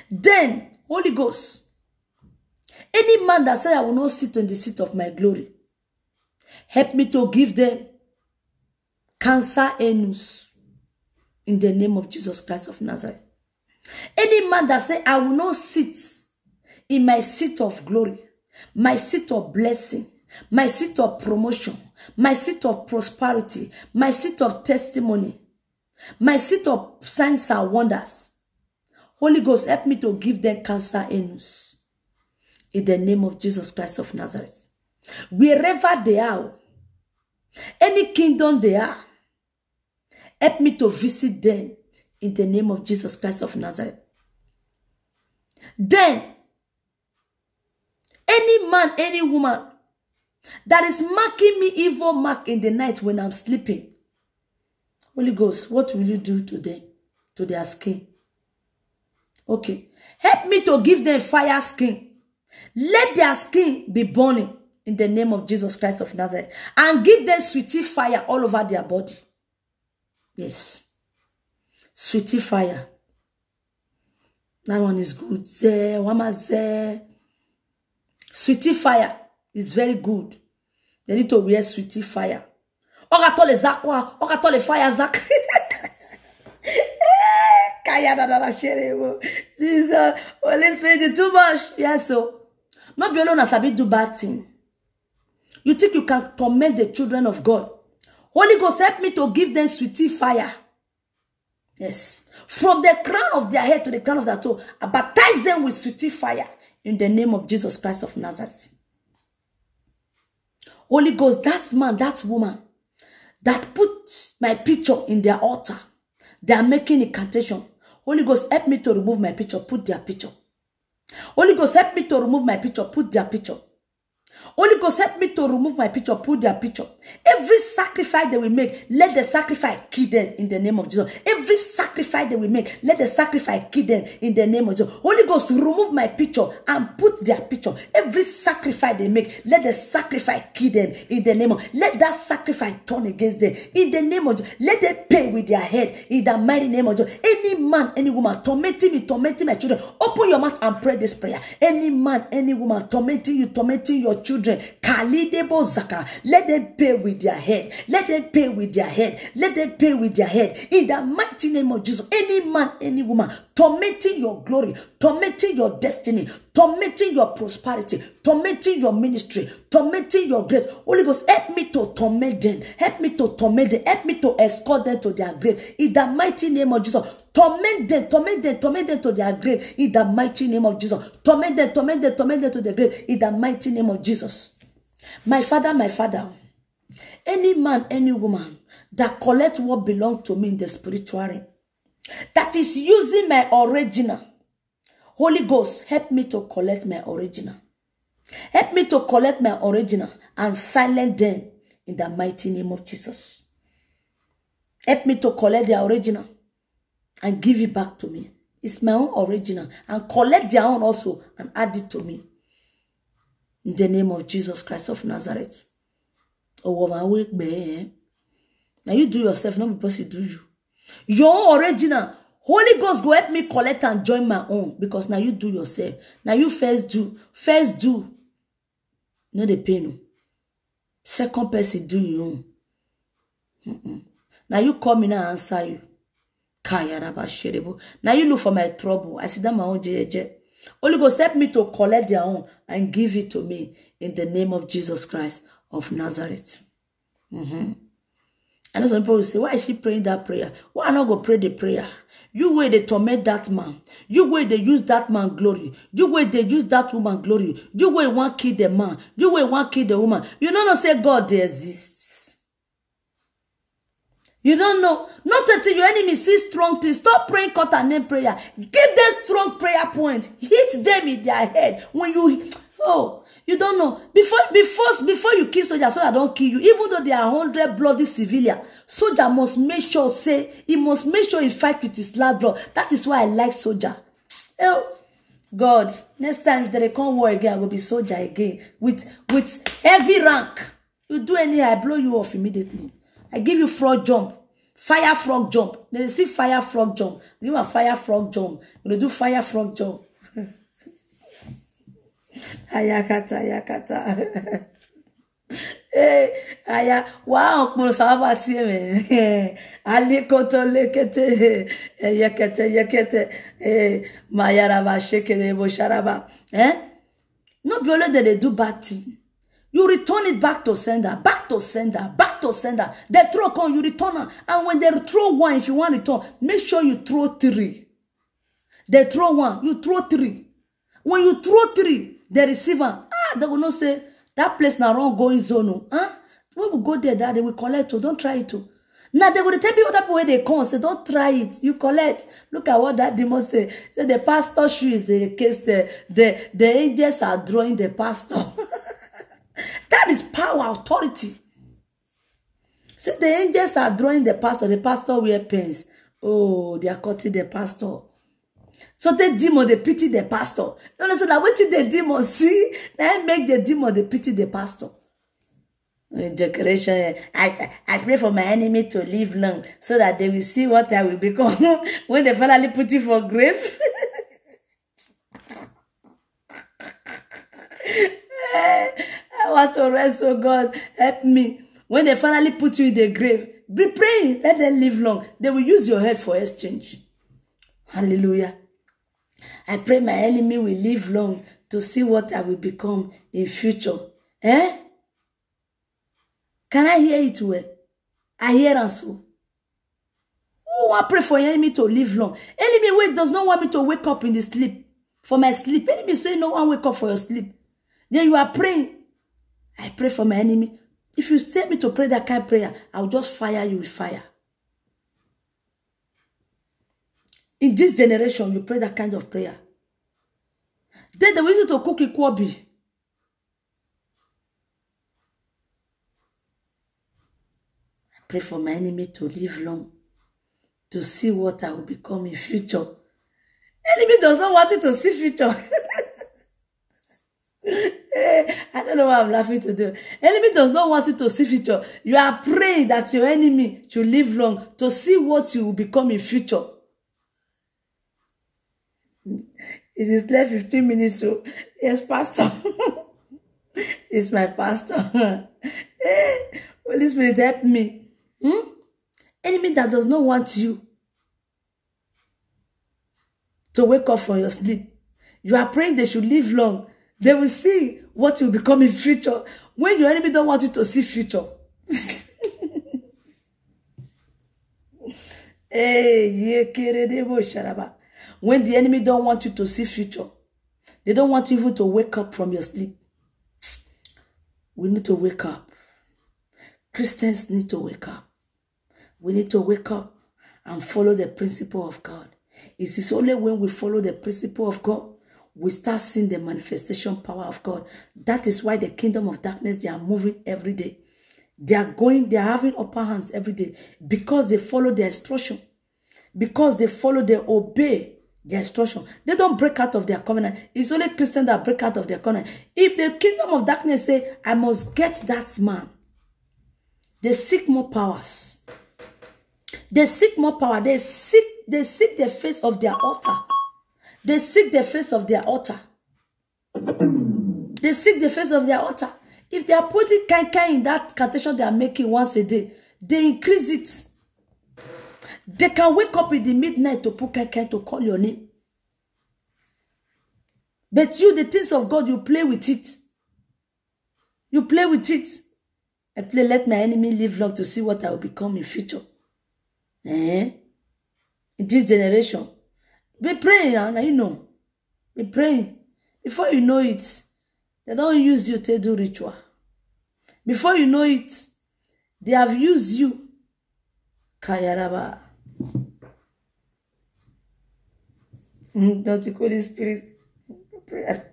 Then, Holy Ghost, any man that says I will not sit on the seat of my glory, help me to give them cancer anus in the name of Jesus Christ of Nazareth. Any man that says I will not sit in my seat of glory, my seat of blessing, my seat of promotion, my seat of prosperity, my seat of testimony, my seat of signs and wonders. Holy Ghost, help me to give them cancer news. In the name of Jesus Christ of Nazareth. Wherever they are, any kingdom they are, help me to visit them in the name of Jesus Christ of Nazareth. Then, any man, any woman that is marking me evil mark in the night when I'm sleeping, Holy Ghost, what will you do to them, to their skin? Okay. Help me to give them fire skin. Let their skin be burning in the name of Jesus Christ of Nazareth. And give them sweetie fire all over their body. Yes. Sweetie fire. That one is good. Sweetie fire is very good. They need to wear sweetie fire. Ogatole zakwa. Ogatole fire zak. Jesus, Holy Spirit is too much. Yes, so. Not be alone as I do bad thing. You think you can torment the children of God? Holy Ghost, help me to give them sweetie fire. Yes. From the crown of their head to the crown of their toe, I baptize them with sweetie fire in the name of Jesus Christ of Nazareth. Holy Ghost, that man, that woman that put my picture in their altar, they are making incantation. Holy Ghost, help me to remove my picture, put their picture. Holy Ghost, help me to remove my picture, put their picture. Holy Ghost, help me to remove my picture, put their picture. Every sacrifice they will make, let the sacrifice kill them in the name of Jesus. Every sacrifice they will make, let the sacrifice kill them in the name of Jesus. Holy Ghost, remove my picture and put their picture. Every sacrifice they make, let the sacrifice kill them in the name of. Let that sacrifice turn against them in the name of Jesus. Let them pay with their head in the mighty name of Jesus. Any man, any woman tormenting me, tormenting my children, open your mouth and pray this prayer. Any man, any woman tormenting you, tormenting your children, let them pay with their head. Let them pay with their head. Let them pay with their head. In the mighty name of Jesus. Any man, any woman tormenting your glory, tormenting your destiny, tormenting your prosperity, tormenting your ministry, tormenting your grace. Holy Ghost, help me to torment them. Help me to torment them. Help me to escort them to their grave. In the mighty name of Jesus. Torment them, torment them, torment them to their grave. In the mighty name of Jesus. Torment them, torment them, torment them to their grave. In the mighty name of Jesus. My Father, any man, any woman that collects what belongs to me in the spiritual realm, that is using my original, Holy Ghost, help me to collect my original. Help me to collect my original and silence them in the mighty name of Jesus. Help me to collect the original and give it back to me. It's my own original. And collect their own also and add it to me. In the name of Jesus Christ of Nazareth. Oh, my work, man. Now you do yourself, not because you do you. Your own original. Holy Ghost go help me collect and join my own. Because now you do yourself. Now you first do. First do. No the pain. Second person do you own. Now you call me now and answer you. Now you look for my trouble. I see that my own JJ. Holy Ghost, help me to collect their own and give it to me in the name of Jesus Christ of Nazareth. And some people will say, why is she praying that prayer? Why not go pray the prayer? You way they torment that man. You way they use that man glory. You way they use that woman glory. You way want kill the man. You way want kill the woman. You don't know say God they exists. You don't know. Not until your enemy sees strong things. Stop praying cut and name prayer. Give them strong prayer point. Hit them in their head. When you, you don't know. Before you kill soldier, soldier don't kill you. Even though there are 100 bloody civilian, soldier must make sure, he must make sure he fight with his last blood. That is why I like soldier. Oh, God, next time if they come war again, I will be soldier again. With heavy rank. You do anyhow, I blow you off immediately. I give you frog jump. Fire frog jump. They see fire frog jump. Give a fire frog jump. You do fire frog jump. Ayakata. Aya, wow, mo saba ti me. Ali koto lekete, yekete, mayaraba shekere bo sharaba. No be only that they do bad thing. You return it back to sender, back to sender, back to sender. They throw come, you return it. And when they throw one, if you want to return, make sure you throw 3. They throw 1, you throw 3. When you throw 3, they receive one. They will not say, that place now wrong going zone. When we go there, they will collect it. Don't try it too. Now they will tell people that way they come. Say, don't try it. You collect. Look at what that demon say. Say the pastor shoe is the case. The angels are drawing the pastor. That is power, authority. Say the angels are drawing the pastor. The pastor wear pants. Oh, they are cutting the pastor. So the demon, they pity the pastor. You understand that? What did the demon see? They make the demon, they pity the pastor. Decoration. I pray for my enemy to live long so that they will see what I will become when they finally put you for grave. I want to rest, oh God, help me. When they finally put you in the grave, be praying, let them live long. They will use your head for exchange. Hallelujah. I pray my enemy will live long to see what I will become in future. Can I hear it well? I hear and so. Oh, I pray for your enemy to live long. Enemy does not want me to wake up in the sleep. For my sleep. Enemy say no one wake up for your sleep. Then you are praying. I pray for my enemy. If you tell me to pray that kind of prayer, I'll just fire you with fire. In this generation, you pray that kind of prayer. Then they will use it to cook ikwobi. Pray for my enemy to live long, to see what I will become in future. Enemy does not want you to see future. I don't know why I'm laughing to do. Enemy does not want you to see future. You are praying that your enemy should live long to see what you will become in future. It is left 15 minutes, so yes, pastor. It's my pastor. Holy Spirit, help me. Enemy that does not want you to wake up from your sleep. You are praying they should live long. They will see what you become in future. When your enemy don't want you to see future. When the enemy don't want you to see future, they don't want you even to wake up from your sleep. We need to wake up. Christians need to wake up. We need to wake up and follow the principle of God. It is only when we follow the principle of God, we start seeing the manifestation power of God. That is why the kingdom of darkness, they are moving every day. They are having upper hands every day because they follow the instruction. Because they obey the instruction. They don't break out of their covenant. It's only Christians that break out of their covenant. If the kingdom of darkness say, I must get that man, they seek more powers. They seek more power. They seek the face of their altar. They seek the face of their altar. They seek the face of their altar. If they are putting kind in that cantation they are making once a day, they increase it. They can wake up in the midnight to put kind to call your name. But you, the things of God, you play with it. You play with it. I play, let my enemy live long to see what I will become in future. In this generation. Be praying, and you know. Be praying. Before you know it, they don't use you to do ritual. Before you know it, they have used you. Kayaraba. Don't you call the Spirit? Prayer.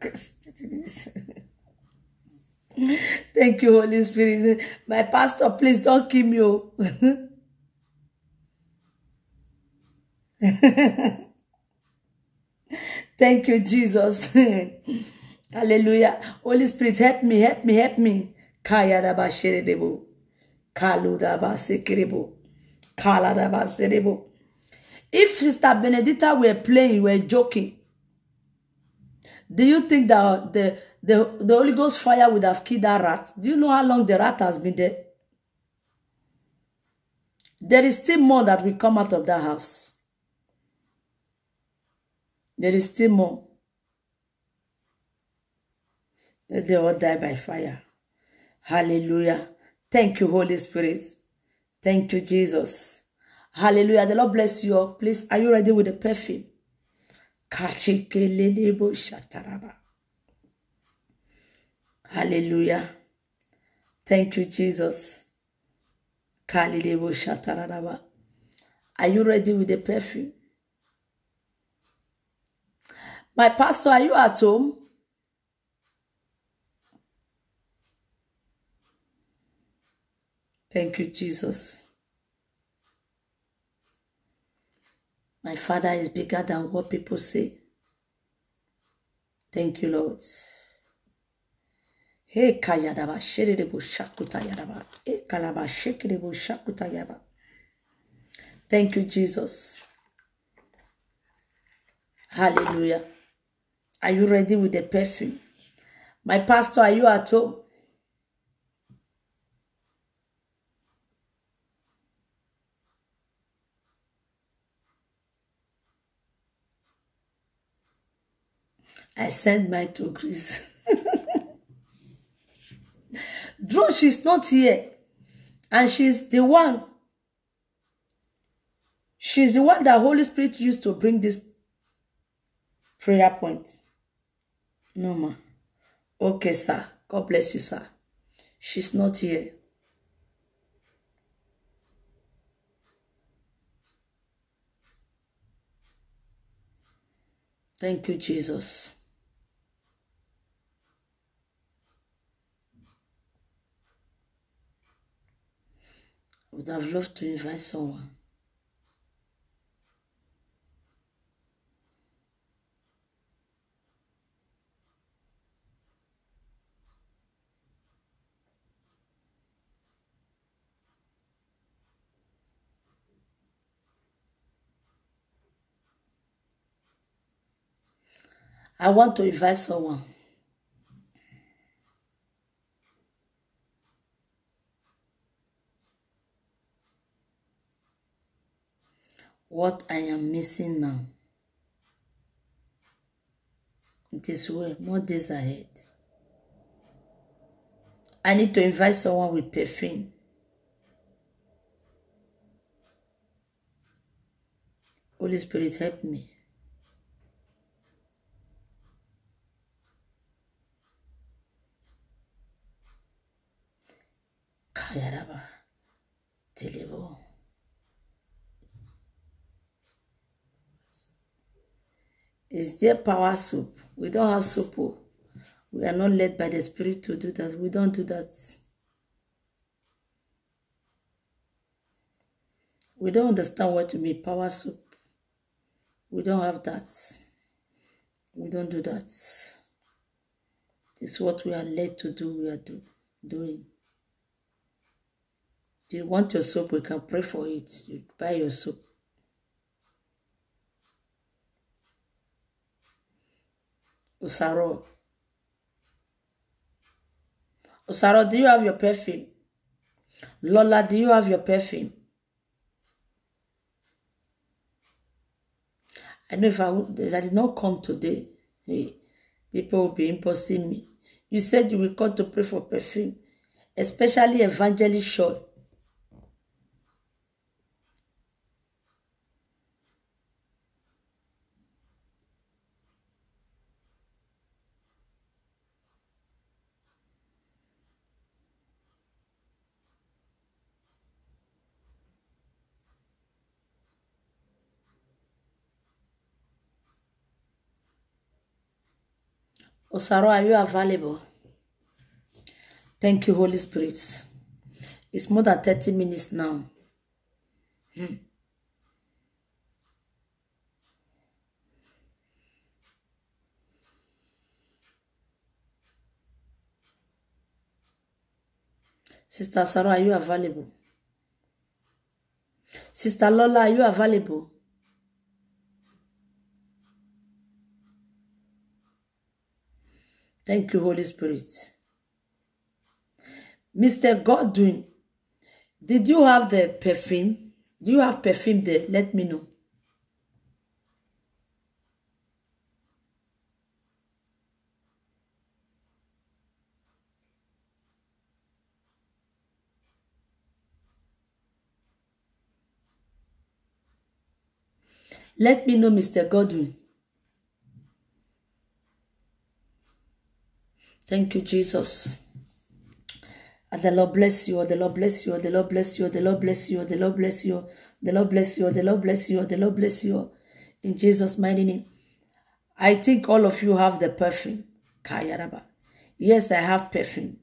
Thank you, Holy Spirit. My pastor, please don't kill me. Thank you, Jesus. Hallelujah. Holy Spirit, help me, help me, help me. Kayadaba sherebo. Kaludaba sekirebo. Kaladaba serebo. If Sister Benedicta were playing, were joking, Do you think that the Holy Ghost fire would have killed that rat? Do you know how long the rat has been there? There is still more that will come out of that house. There is still more. They all die by fire. Hallelujah. Thank you, Holy Spirit. Thank you, Jesus. Hallelujah. The Lord bless you all. Please, are you ready with the perfume? Hallelujah. Thank you, Jesus. Are you ready with the perfume? My pastor, are you at home? Thank you, Jesus. My Father is bigger than what people say. Thank you, Lord. Hey, kayadaba shedebo shakuta yadaba. Hey, kalaba shekedebo shakuta yaba. Thank you, Jesus. Hallelujah. Are you ready with the perfume? My pastor, are you at home? I sent mine to Greece. Though she's not here. And she's the one that Holy Spirit used to bring this prayer point. No, ma. Okay, sir. God bless you, sir. She's not here. Thank you, Jesus. I would have loved to invite someone. I want to invite someone. What I am missing now. This way, more days ahead. I need to invite someone with perfume. Holy Spirit, help me. Kayaraba. Deliver. Is there power soup? We don't have soup. We are not led by the Spirit to do that. We don't do that. We don't understand what to be power soup. We don't have that. We don't do that. This is what we are led to do. We are doing. Do you want your soup? We can pray for it. You buy your soup. Osaro. Osaro, do you have your perfume? Lola, do you have your perfume? I know if I did not come today, hey, people will be imposing me. You said you will come to pray for perfume, especially Evangelist Shaw. Osaro, are you available? Thank you, Holy Spirit. It's more than 30 minutes now. Sister Sarah, are you available? Sister Lola, are you available? Thank you, Holy Spirit. Mr. Godwin, did you have the perfume? Do you have perfume there? Let me know. Let me know, Mr. Godwin. Thank you, Jesus. And the Lord bless you, the Lord bless you, the Lord bless you, the Lord bless you, the Lord bless you, the Lord bless you, the Lord bless you, the Lord bless you. In Jesus' mighty name. I think all of you have the perfume. Kayaraba. Yes, I have perfume.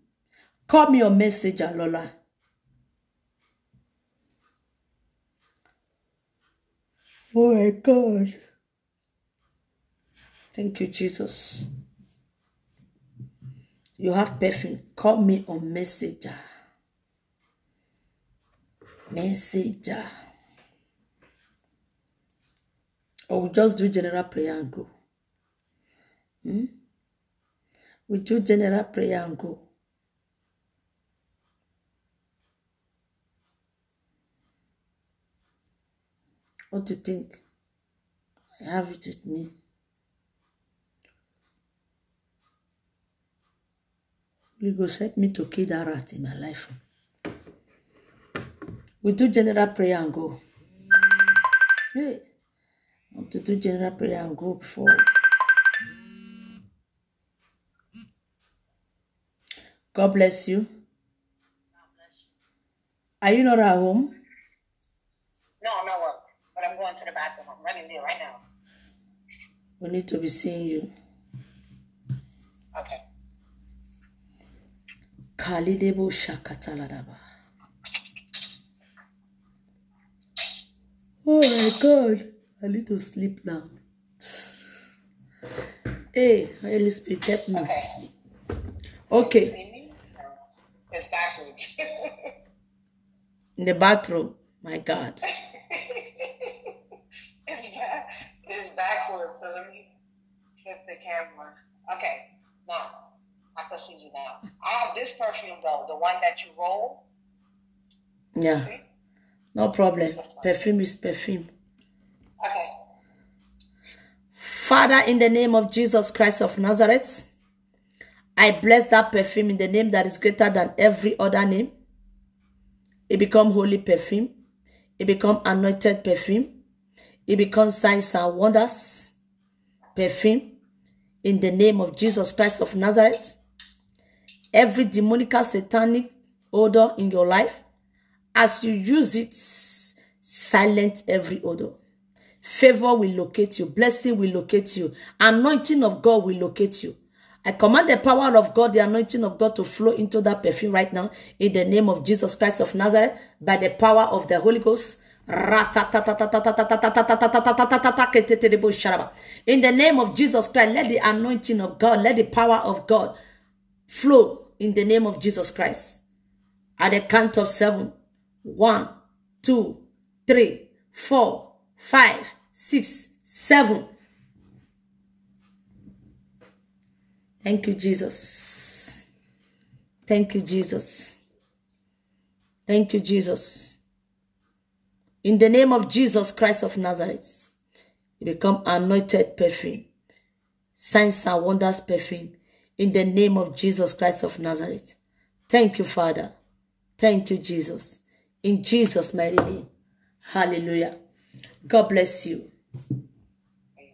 Call me your messenger, Lola. Oh my God. Thank you, Jesus. You have perfume. Call me on messenger. Messenger. Or we just do general prayer and go. We do general prayer and go. What do you think? I have it with me. You go help me to kill that rat in my life. We do general prayer and go. Hey, I want to do general prayer and go before. God bless you. Are you not at home? No, I'm not work, but I'm going to the bathroom. I'm running there right now. We need to be seeing you. Okay. Kalidebo shakataladaba. Oh my God. I need to sleep now. Hey, Holy Spirit, help me. Okay. Okay. You see me? It's backwards. In the bathroom. My God. It's backwards. So let me flip the camera. Okay. Now, I can see you now. I have this perfume though, the one that you roll. Yeah. See? No problem. Perfume is perfume. Okay. Father, in the name of Jesus Christ of Nazareth, I bless that perfume in the name that is greater than every other name. It becomes holy perfume. It becomes anointed perfume. It becomes signs and wonders perfume in the name of Jesus Christ of Nazareth. Every demonic satanic odor in your life, as you use it, silence every odor. Favor will locate you. Blessing will locate you. Anointing of God will locate you. I command the power of God, the anointing of God to flow into that perfume right now in the name of Jesus Christ of Nazareth by the power of the Holy Ghost. In the name of Jesus Christ, let the anointing of God, let the power of God flow in the name of Jesus Christ. At the count of 7. 1, 2, 3, 4, 5, 6, 7. Thank you, Jesus. Thank you, Jesus. Thank you, Jesus. In the name of Jesus Christ of Nazareth, you become anointed perfume. Signs and wonders perfume. In the name of Jesus Christ of Nazareth. Thank you, Father. Thank you, Jesus. In Jesus' mighty name. Hallelujah. God bless you. Amen.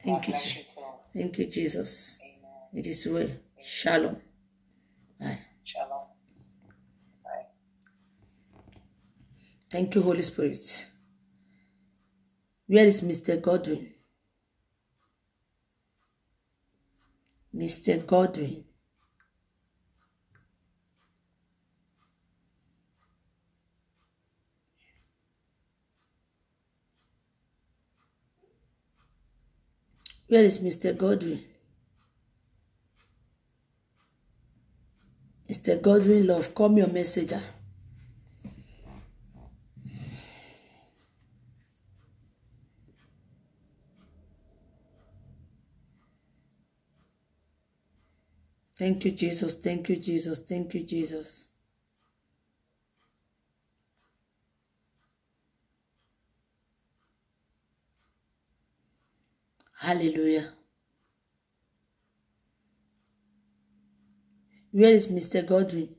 Thank God you. bless you too. Thank you, Jesus. Amen. It is well. Shalom. Bye. Shalom. Bye. Thank you, Holy Spirit. Where is Mr. Godwin? Mr. Godwin. Where is Mr. Godwin? Mr. Godwin, love, call me your messenger. Thank you, Jesus. Thank you, Jesus. Thank you, Jesus. Hallelujah. Where is Mr. Godwin?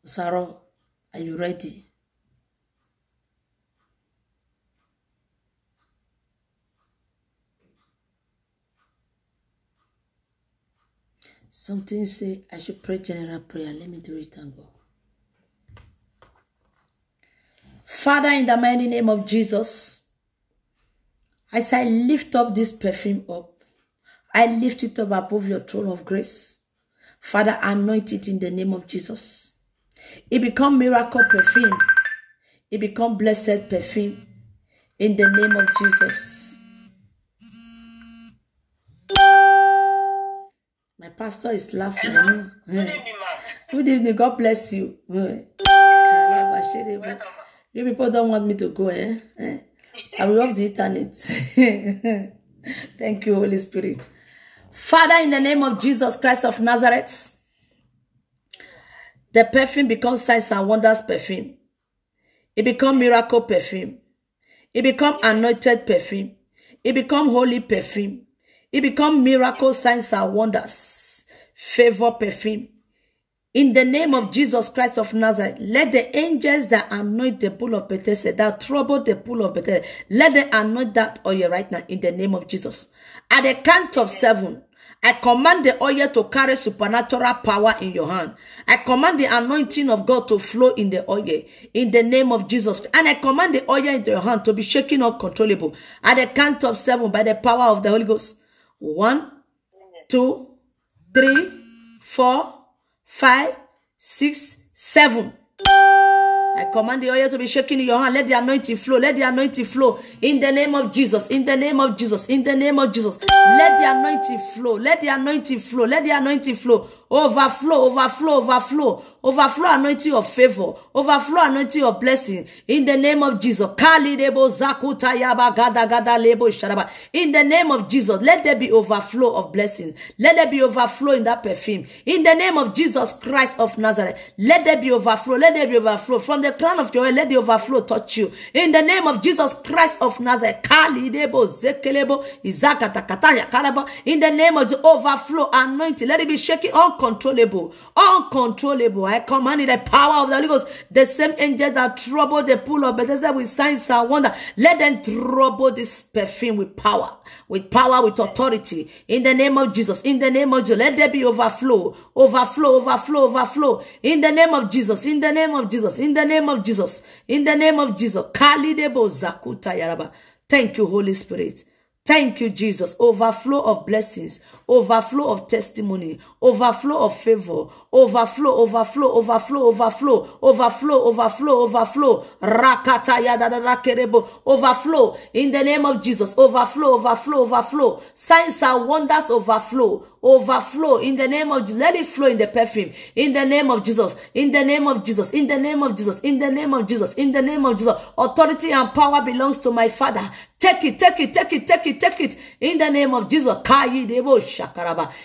Sarah, are you ready? Something say I should pray general prayer. Let me do it and go. Father, in the mighty name of Jesus, as I lift up this perfume up, I lift it up above your throne of grace. Father, anoint it in the name of Jesus. It become miracle perfume. It become blessed perfume in the name of Jesus. My pastor is laughing. Good evening, ma'am. Good evening. God bless you. You people don't want me to go, eh? I will off the internet. Thank you, Holy Spirit. Father, in the name of Jesus Christ of Nazareth, the perfume becomes signs and wonders perfume. It becomes miracle perfume. It becomes anointed perfume. It becomes holy perfume. It becomes miracle signs and wonders. Favor perfume. In the name of Jesus Christ of Nazareth, let the angels that anoint the pool of Bethesda, that trouble the pool of Bethesda, let them anoint that oil right now in the name of Jesus. At the count of 7, I command the oil to carry supernatural power in your hand. I command the anointing of God to flow in the oil in the name of Jesus. And I command the oil into your hand to be shaking uncontrollable. At the count of 7, by the power of the Holy Ghost. 1, 2, 3, 4, 5, 6, 7. I command the oil to be shaking in your hand. Let the anointing flow. Let the anointing flow. In the name of Jesus. In the name of Jesus. In the name of Jesus. Let the anointing flow. Let the anointing flow. Let the anointing flow. Overflow, overflow, overflow. Overflow anointing of favor. Overflow anointing of blessing. In the name of Jesus. In the name of Jesus. Let there be overflow of blessings. Let there be overflow in that perfume. In the name of Jesus Christ of Nazareth. Let there be overflow. Let there be overflow. From the crown of your head, let the overflow touch you. In the name of Jesus Christ of Nazareth. In the name of the overflow anointing. Let it be shaking uncontrollable. Uncontrollable. I command in the power of the Holy Ghost. The same angel that troubled the pool of Bethesda with signs and wonder. Let them trouble this perfume with power. With power, with authority. In the name of Jesus. In the name of Jesus. Let there be overflow. Overflow, overflow, overflow. In the name of Jesus. In the name of Jesus. In the name of Jesus. In the name of Jesus. Thank you, Holy Spirit. Thank you, Jesus. Overflow of blessings, overflow of testimony, overflow of favor, overflow, overflow, overflow, overflow, overflow, overflow, overflow. Rakata yadadada kerebo. Overflow in the name of Jesus. Overflow, overflow, overflow. Signs and wonders overflow. Overflow in the name of Jesus. Let it flow in the perfume. In the name of Jesus. In the name of Jesus. In the name of Jesus. In the name of Jesus. In the name of Jesus. Authority and power belongs to my Father. Take it, take it, take it, take it, take it. In the name of Jesus.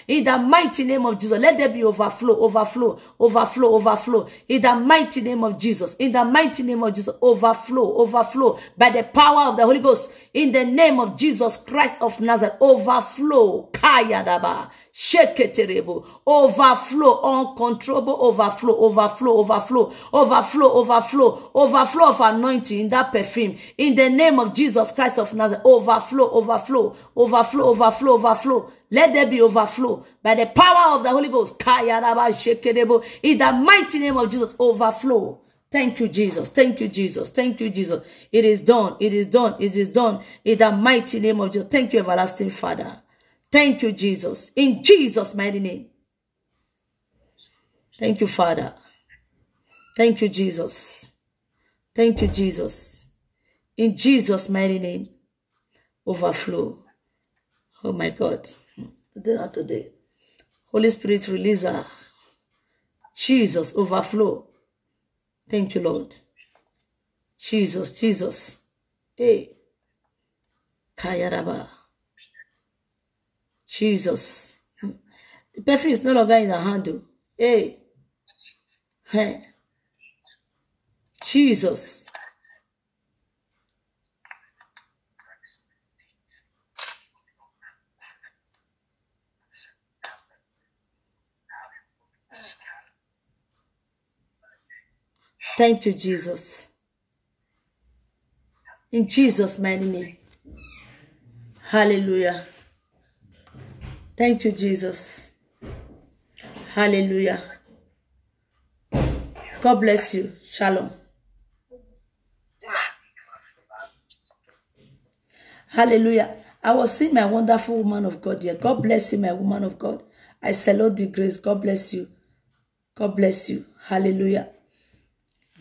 In the mighty name of Jesus. Let there be overflow, overflow, overflow, overflow. In the mighty name of Jesus. In the mighty name of Jesus. Overflow, overflow. By the power of the Holy Ghost. In the name of Jesus Christ of Nazareth. Overflow. Kayadaba. Sheketerebo. Overflow, uncontrollable overflow, overflow, overflow, overflow, overflow, overflow of anointing in that perfume. In the name of Jesus Christ of Nazareth, overflow, overflow, overflow, overflow, overflow. Let there be overflow by the power of the Holy Ghost. Kayaraba shekerebo. In the mighty name of Jesus, overflow. Thank you, Jesus. Thank you, Jesus. Thank you, Jesus. It is done. It is done. It is done. In the mighty name of Jesus. Thank you, everlasting Father. Thank you, Jesus. In Jesus' mighty name. Thank you, Father. Thank you, Jesus. Thank you, Jesus. In Jesus' mighty name. Overflow. Oh my God. Not today. Holy Spirit, release her. Jesus, overflow. Thank you, Lord. Jesus, Jesus. Hey. Kayaraba. Jesus. The perfume is no longer in her handle. Hey. Hey. Jesus. Thank you, Jesus. In Jesus' mighty name. Hallelujah. Thank you, Jesus. Hallelujah. God bless you. Shalom. Hallelujah. I was seeing my wonderful woman of God here. God bless you, my woman of God. I salute the grace. God bless you. God bless you. Hallelujah.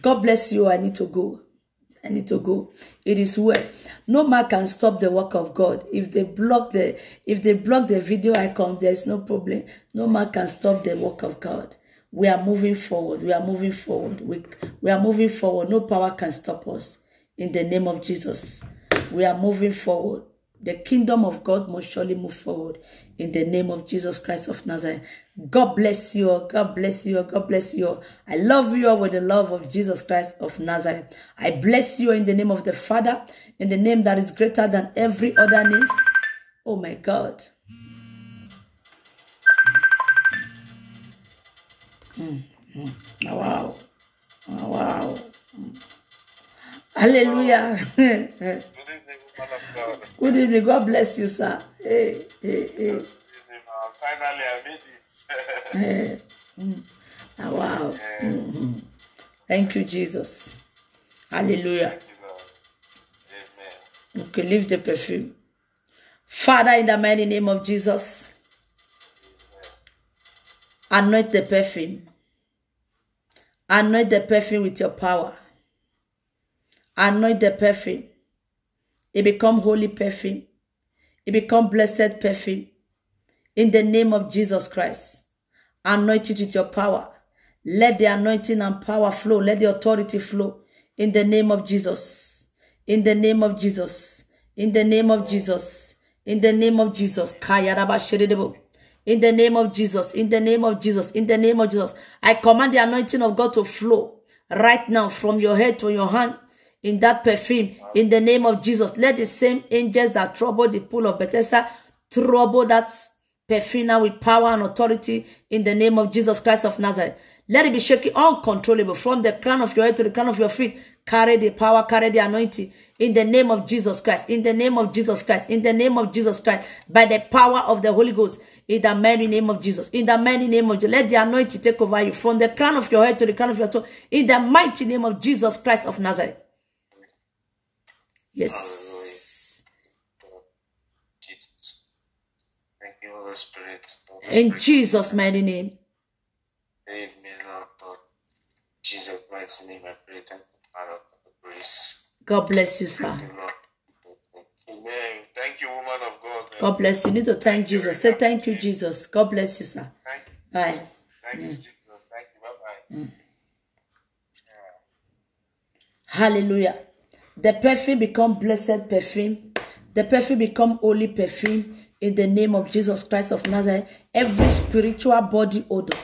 God bless you. I need to go. I need to go. It is well. No man can stop the work of God. If they block the video icon, there's no problem. No man can stop the work of God. We are moving forward. We are moving forward. We are moving forward. No power can stop us. In the name of Jesus. We are moving forward. The kingdom of God must surely move forward. In the name of Jesus Christ of Nazareth. God bless you all. God bless you all. God bless you all. I love you all with the love of Jesus Christ of Nazareth. I bless you in the name of the Father, in the name that is greater than every other name. Oh my God. Wow. Wow. Hallelujah. Good evening, woman of God. Good evening. God bless you, sir. Hey. Finally, I made it. Wow. Thank you, Jesus. Hallelujah. Thank you, Lord. Amen. Okay, leave the perfume. Father, in the mighty name of Jesus, anoint the perfume. Anoint the perfume with your power. Anoint the perfume. It become holy perfume. It become blessed perfume. In the name of Jesus Christ. Anoint it with your power. Let the anointing and power flow. Let the authority flow. In the name of Jesus. In the name of Jesus. In the name of Jesus. In the name of Jesus. In the name of Jesus. In the name of Jesus. In the name of Jesus. I command the anointing of God to flow right now from your head to your hand. In that perfume, in the name of Jesus, let the same angels that troubled the pool of Bethesda trouble that perfume now with power and authority in the name of Jesus Christ of Nazareth. Let it be shaking uncontrollable from the crown of your head to the crown of your feet. Carry the power, carry the anointing in the name of Jesus Christ, in the name of Jesus Christ, in the name of Jesus Christ, by the power of the Holy Ghost, in the mighty name of Jesus, in the mighty name of Jesus. Let the anointing take over you from the crown of your head to the crown of your toe, in the mighty name of Jesus Christ of Nazareth. Yes. Jesus. Thank you, Holy Spirit. In Jesus' mighty name. Amen, Lord. Jesus' mighty name, I pray. Thank you, Father, for the grace. God bless you, sir. Thank you, Lord. Amen. Thank you, woman of God. God bless you. You need to thank Jesus. Say thank you, Jesus. God bless you, sir. Thank you. Bye. Thank you, Jesus. Thank you. Bye-bye. Hallelujah. The perfume become blessed perfume. The perfume become holy perfume in the name of Jesus Christ of Nazareth. Every spiritual body odor,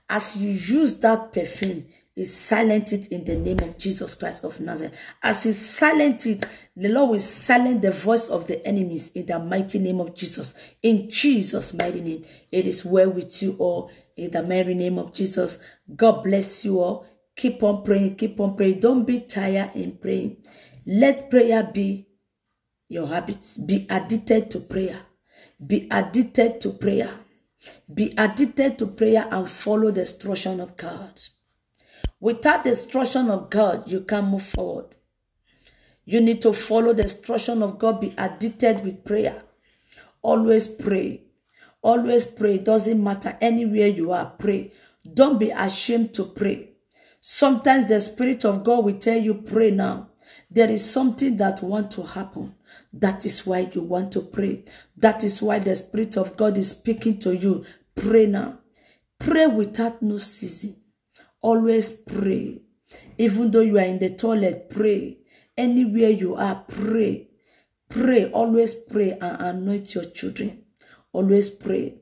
as you use that perfume, is silent it in the name of Jesus Christ of Nazareth. As you silent it, the Lord will silence the voice of the enemies in the mighty name of Jesus. In Jesus' mighty name, it is well with you all in the mighty name of Jesus. God bless you all. Keep on praying. Keep on praying. Don't be tired in praying. Let prayer be your habits. Be addicted to prayer. Be addicted to prayer. Be addicted to prayer and follow the instruction of God. Without the instruction of God, you can't move forward. You need to follow the instruction of God. Be addicted with prayer. Always pray. Always pray. It doesn't matter anywhere you are. Pray. Don't be ashamed to pray. Sometimes the Spirit of God will tell you, pray now. There is something that wants to happen. That is why you want to pray. That is why the Spirit of God is speaking to you. Pray now. Pray without no ceasing. Always pray. Even though you are in the toilet, pray. Anywhere you are, pray. Pray. Always pray and anoint your children. Always pray.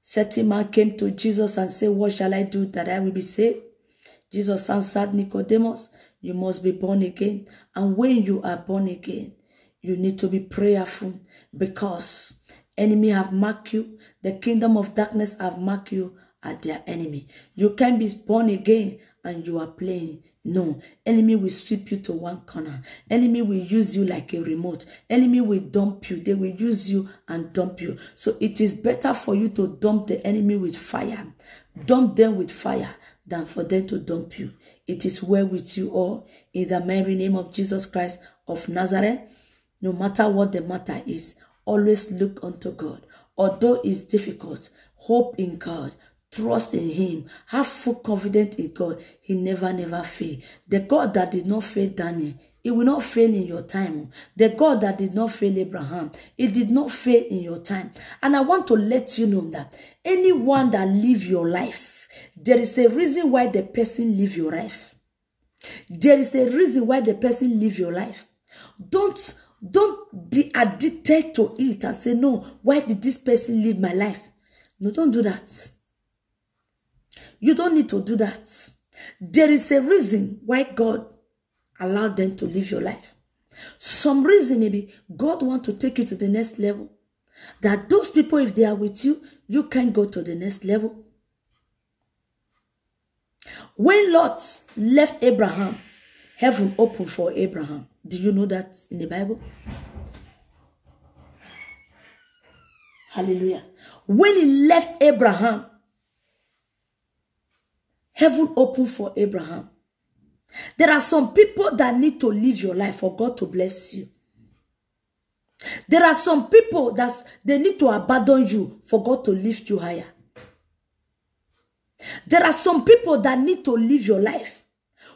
Certain man came to Jesus and said, what shall I do that I will be saved? Jesus answered Nicodemus, you must be born again. And when you are born again, you need to be prayerful because enemy have marked you. The kingdom of darkness have marked you as their enemy. You can't be born again and you are playing. No, enemy will sweep you to one corner. Enemy will use you like a remote. Enemy will dump you. They will use you and dump you. So it is better for you to dump the enemy with fire. Dump them with fire than for them to dump you. It is well with you all. In the mighty name of Jesus Christ of Nazareth, no matter what the matter is, always look unto God. Although it's difficult, hope in God. Trust in him. Have full confidence in God. He never fail. The God that did not fail Daniel, he will not fail in your time. The God that did not fail Abraham, he did not fail in your time. And I want to let you know that anyone that live your life, there is a reason why the person live your life. There is a reason why the person live your life. Don't be addicted to it and say, no, why did this person live my life? No, don't do that. You don't need to do that. There is a reason why God allowed them to live your life. Some reason maybe God wants to take you to the next level. That those people, if they are with you, you can go to the next level. When Lot left Abraham, heaven opened for Abraham. Do you know that in the Bible? Hallelujah. When he left Abraham, heaven opened for Abraham. There are some people that need to live your life for God to bless you. There are some people that they need to abandon you for God to lift you higher. There are some people that need to live your life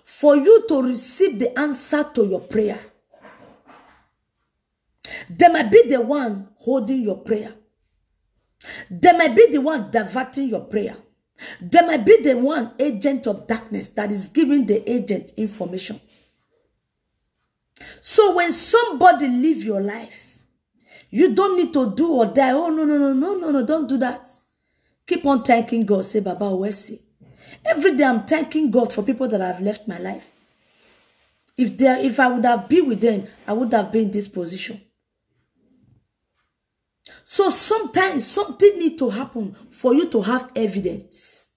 for you to receive the answer to your prayer. They might be the one holding your prayer. They might be the one diverting your prayer. They might be the one agent of darkness that is giving the agent information. So when somebody live your life, you don't need to do or die. Oh, no, don't do that. Keep on thanking God. Say, Baba, Wesi. Every day I'm thanking God for people that have left my life. If I would have been with them, I would have been in this position. So sometimes something needs to happen for you to have evidence.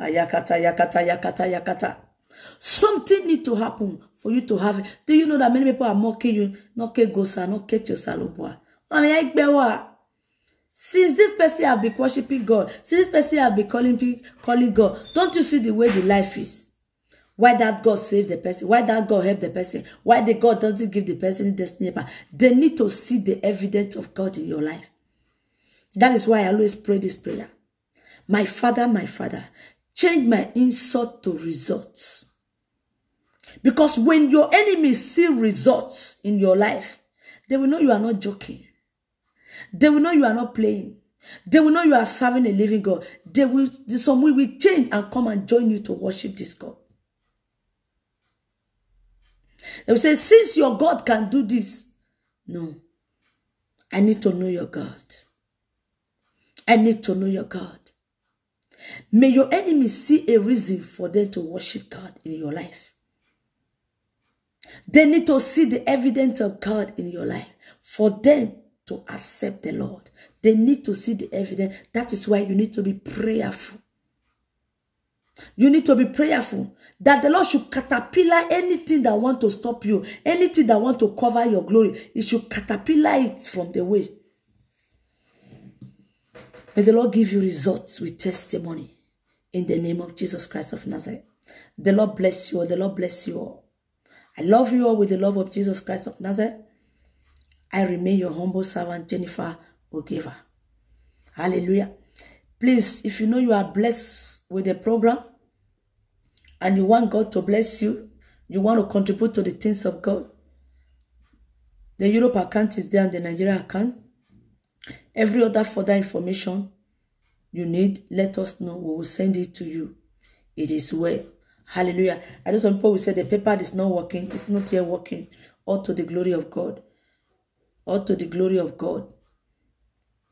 Yakata. Something needs to happen for you to have it. Do you know that many people are mocking you? Not gosa, not your salubwa. Since this person have been worshiping God, since this person have been calling God, don't you see the way the life is? Why that God saved the person? Why that God helped the person? Why the God doesn't give the person destiny? They need to see the evidence of God in your life. That is why I always pray this prayer. My Father, change my insult to results. Because when your enemies see results in your life, they will know you are not joking. They will know you are not playing. They will know you are serving a living God. Some will change and come and join you to worship this God. They will say, since your God can do this. No. I need to know your God. I need to know your God. May your enemies see a reason for them to worship God in your life. They need to see the evidence of God in your life for them to accept the Lord. They need to see the evidence. That is why you need to be prayerful. You need to be prayerful that the Lord should caterpillar anything that want to stop you, anything that want to cover your glory. He should caterpillar it from the way. May the Lord give you results with testimony in the name of Jesus Christ of Nazareth. The Lord bless you all. The Lord bless you all. I love you all with the love of Jesus Christ of Nazareth. I remain your humble servant, Jennifer Ogiva. Hallelujah. Please, if you know you are blessed with the program and you want God to bless you, you want to contribute to the things of God, the Europe account is there and the Nigeria account. Every other further information you need, let us know. We will send it to you. It is well. Hallelujah. I know some people will say the paper is not working. It's not yet working. All to the glory of God. or to the glory of God.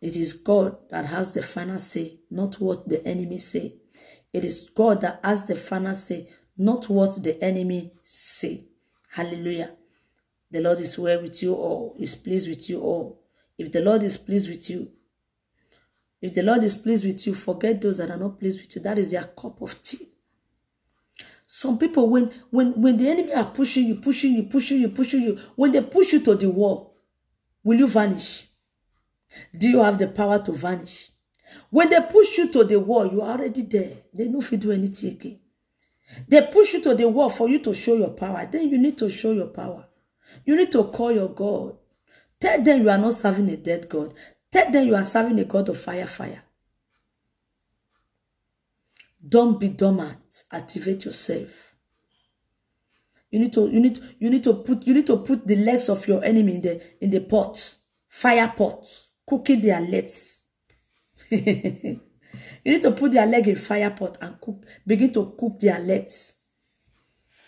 It is God that has the final say, not what the enemy say. It is God that has the final say, not what the enemy say. Hallelujah. The Lord is well with you all, is pleased with you all. If the Lord is pleased with you, forget those that are not pleased with you. That is their cup of tea. Some people, when the enemy are pushing you, when they push you to the wall, will you vanish? Do you have the power to vanish? When they push you to the wall, you are already there. They don't fit do anything again. They push you to the wall for you to show your power. Then you need to show your power. You need to call your God. Tell them you are not serving a dead God. Tell them you are serving a God of fire. Don't be dormant. Activate yourself. You need to put the legs of your enemy in the pot, fire pot, cooking their legs. You need to put their leg in fire pot and begin to cook their legs.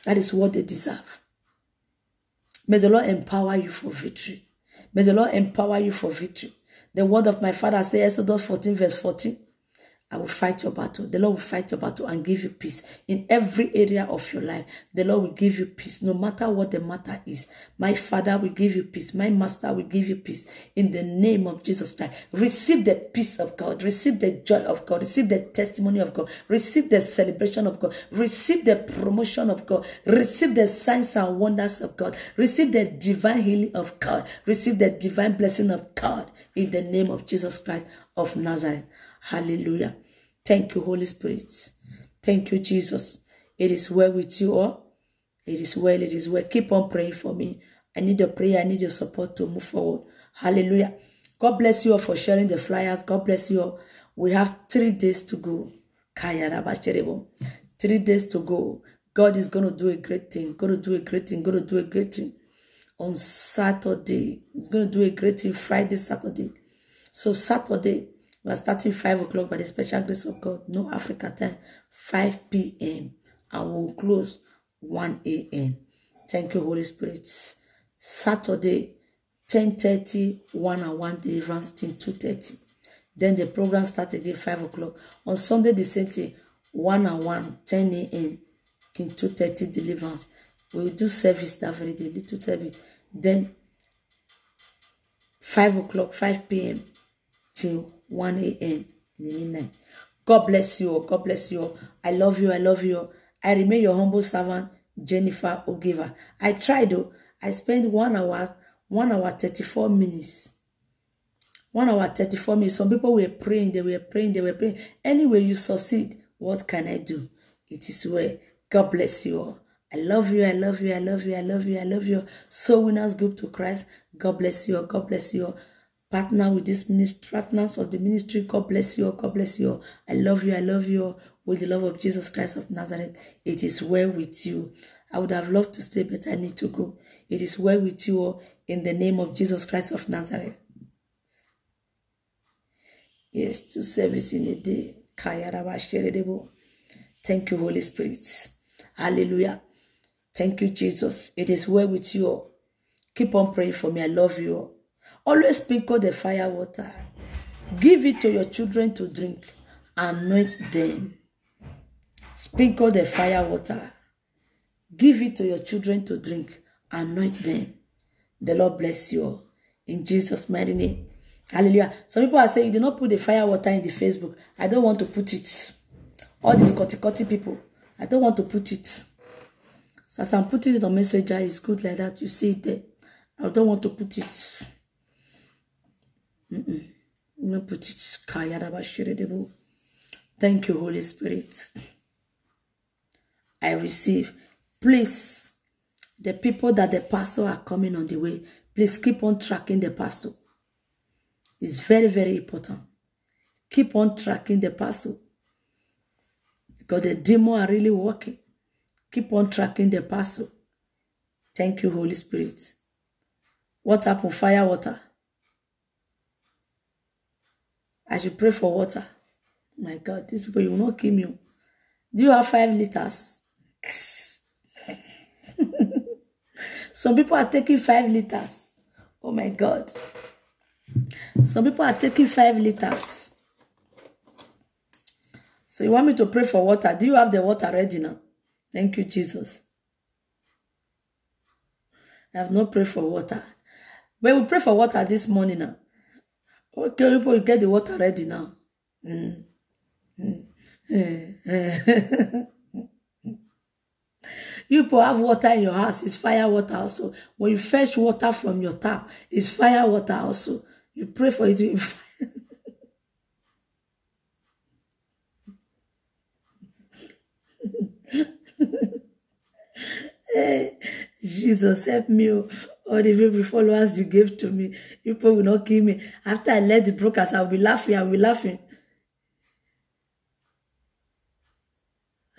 That is what they deserve. May the Lord empower you for victory. May the Lord empower you for victory. The word of my father says, Exodus 14 verse 14, I will fight your battle. The Lord will fight your battle and give you peace in every area of your life. The Lord will give you peace no matter what the matter is. My Father will give you peace. My Master will give you peace in the name of Jesus Christ. Receive the peace of God. Receive the joy of God. Receive the testimony of God. Receive the celebration of God. Receive the promotion of God. Receive the signs and wonders of God. Receive the divine healing of God. Receive the divine blessing of God in the name of Jesus Christ of Nazareth. Hallelujah. Thank you, Holy Spirit. Thank you, Jesus. It is well with you all. It is well. It is well. Keep on praying for me. I need your prayer. I need your support to move forward. Hallelujah. God bless you all for sharing the flyers. God bless you all. We have 3 days to go. 3 days to go. God is going to do a great thing. Going to do a great thing. Going to do a great thing. On Saturday. He's going to do a great thing. Friday, Saturday. So Saturday, we are starting 5 o'clock by the special grace of God. No Africa time. 5 p.m. And we'll close 1 a.m. Thank you, Holy Spirit. Saturday, 10:30, 1-on-1 deliverance team, 2:30. Then the program starts again 5 o'clock. On Sunday, the same thing, 1-on-1, 10 a.m. till 2:30 deliverance. We will do service that very day, little service. Then 5 o'clock, 5 p.m. till 1 a.m. in the midnight. God bless you all. God bless you all. I love you. I love you all. I remain your humble servant, Jennifer Ogiva. I tried though. I spent 1 hour, 34 minutes. 1 hour, 34 minutes. Some people were praying. They were praying. Anyway, you succeed. What can I do? It is well. God bless you all. I love you. I love you. I love you. I love you. I love you. Soul Winners Group to Christ. God bless you all. God bless you all. Partner with this ministry, partners of the ministry. God bless you all. God bless you all. I love you. I love you all with the love of Jesus Christ of Nazareth. It is well with you. I would have loved to stay, but I need to go. It is well with you all in the name of Jesus Christ of Nazareth. Yes, 2 services in a day. Thank you, Holy Spirit. Hallelujah. Thank you, Jesus. It is well with you all. Keep on praying for me. I love you all. Always sprinkle the fire water. Give it to your children to drink. Anoint them. Sprinkle the fire water. Give it to your children to drink. Anoint them. The Lord bless you all. In Jesus' mighty name. Hallelujah. Some people are saying, you did not put the fire water in the Facebook. I don't want to put it. All these cutty people. I don't want to put it. So as I'm putting it on Messenger, it's good like that. You see it there. I don't want to put it. I'm not put it. Thank you, Holy Spirit. I receive. Please, the people that the pastor are coming on the way, please keep on tracking the pastor. It's very, very important. Keep on tracking the pastor. Because the demons are really working. Keep on tracking the pastor. Thank you, Holy Spirit. What happened? Fire water. I should pray for water. My God, these people, you will not kill me. Do you have 5 liters? Some people are taking 5 liters. Oh my God. Some people are taking 5 liters. So you want me to pray for water? Do you have the water ready now? Thank you, Jesus. I have not prayed for water. But we pray for water this morning now. Okay, people, you get the water ready now. You people have water in your house. It's fire water also. When you fetch water from your tap, it's fire water also. You pray for it. Hey, Jesus, help me. All the people followers you gave to me, people will not kill me. After I left the brokers, I'll be laughing. I'll be laughing.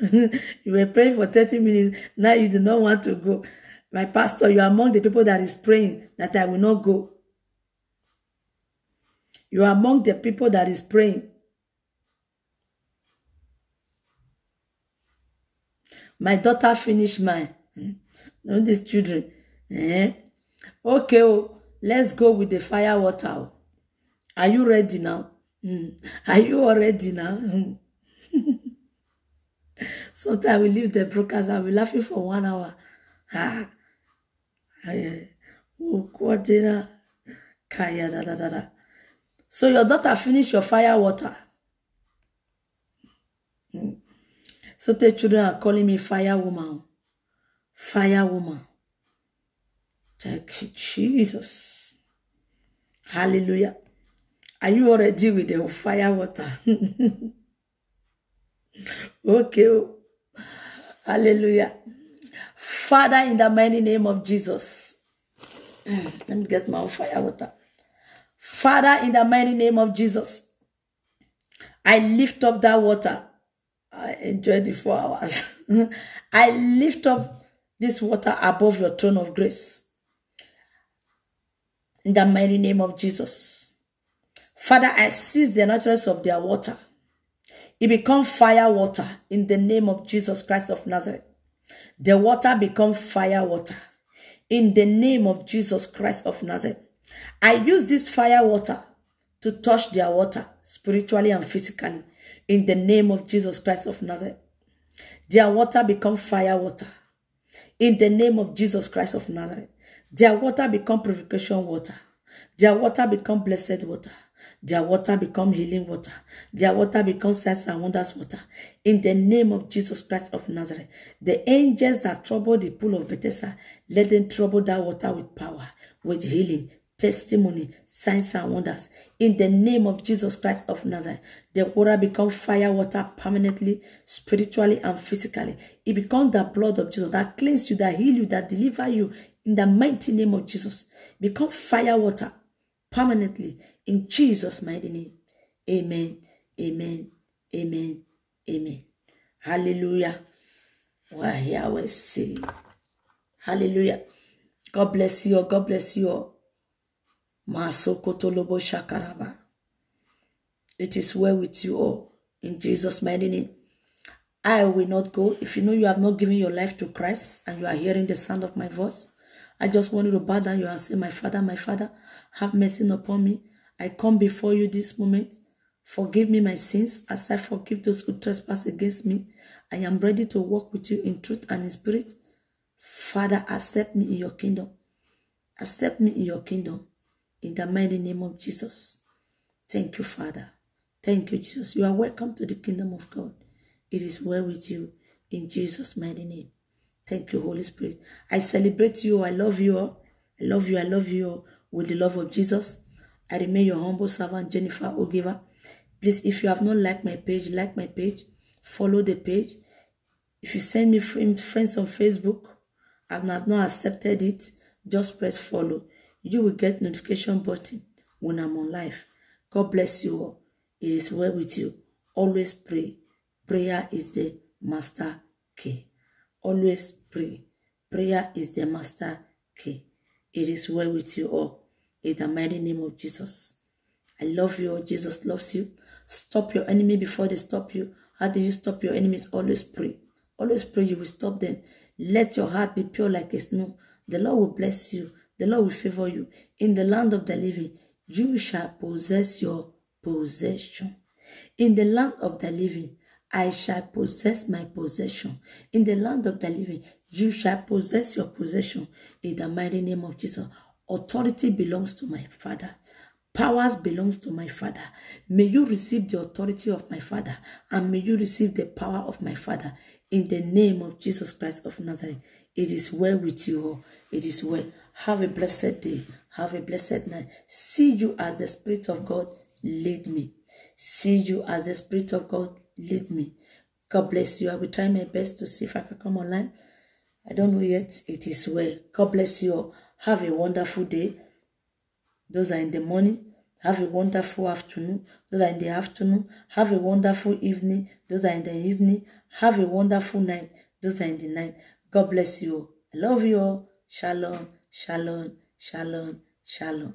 You were praying for 30 minutes. Now you do not want to go. My pastor, you are among the people that is praying that I will not go. You are among the people that is praying. My daughter finished mine. No, these children. Okay, let's go with the fire water. Are you ready now? Are you all ready now? Sometimes we leave the brokers. I'll be laughing for 1 hour. So your daughter finished your fire water. So the children are calling me fire woman. Fire woman. Thank you, Jesus. Hallelujah. Are you already with the fire water? Okay. Hallelujah. Father, in the mighty name of Jesus. Let me get my fire water. Father, in the mighty name of Jesus. I lift up that water. I enjoy the 4 hours. I lift up this water above your throne of grace. In the mighty name of Jesus. Father, I seize the naturalness of their water. It becomes fire water in the name of Jesus Christ of Nazareth. The water becomes fire water in the name of Jesus Christ of Nazareth. I use this fire water to touch their water spiritually and physically in the name of Jesus Christ of Nazareth. Their water becomes fire water in the name of Jesus Christ of Nazareth. Their water becomes purification water. Their water becomes blessed water. Their water becomes healing water. Their water becomes signs and wonders water. In the name of Jesus Christ of Nazareth. The angels that trouble the pool of Bethesda, let them trouble that water with power, with healing, testimony, signs and wonders. In the name of Jesus Christ of Nazareth, the water becomes fire water permanently, spiritually and physically. It becomes the blood of Jesus that cleanses you, that heals you, that delivers you. In the mighty name of Jesus, become fire water permanently. In Jesus' mighty name. Amen. Amen. Amen. Amen. Hallelujah. Well, here we see. Hallelujah. God bless you. God bless you. Masokotolobo shakaraba. It is well with you all. In Jesus' mighty name. I will not go. If you know you have not given your life to Christ and you are hearing the sound of my voice, I just want you to bow down your and say, my Father, have mercy upon me. I come before you this moment. Forgive me my sins as I forgive those who trespass against me. I am ready to walk with you in truth and in spirit. Father, accept me in your kingdom. Accept me in your kingdom. In the mighty name of Jesus. Thank you, Father. Thank you, Jesus. You are welcome to the kingdom of God. It is well with you. In Jesus' mighty name. Thank you, Holy Spirit. I celebrate you. I love you all. I love you. I love you all with the love of Jesus. I remain your humble servant, Jennifer Ogiva. Please, if you have not liked my page, like my page. Follow the page. If you send me friends on Facebook and have not accepted it, just press follow. You will get notification button when I'm on live. God bless you all. It is well with you. Always pray. Prayer is the master key. Always pray. Prayer is the master key. It is well with you all. In the mighty name of Jesus. I love you all. Jesus loves you. Stop your enemy before they stop you. How do you stop your enemies? Always pray. Always pray you will stop them. Let your heart be pure like a snow. The Lord will bless you. The Lord will favor you. In the land of the living, you shall possess your possession. In the land of the living, I shall possess my possession. In the land of the living, you shall possess your possession. In the mighty name of Jesus. Authority belongs to my Father. Powers belongs to my Father. May you receive the authority of my Father, and may you receive the power of my Father. In the name of Jesus Christ of Nazareth. It is well with you all. It is well. Have a blessed day. Have a blessed night. See you as the Spirit of God lead me. See you as the Spirit of God lead me. God bless you. I will try my best to see if I can come online. I don't know yet. It is well. God bless you all. Have a wonderful day. Those are in the morning. Have a wonderful afternoon. Those are in the afternoon. Have a wonderful evening. Those are in the evening. Have a wonderful night. Those are in the night. God bless you all. I love you all. Shalom, shalom, shalom, shalom.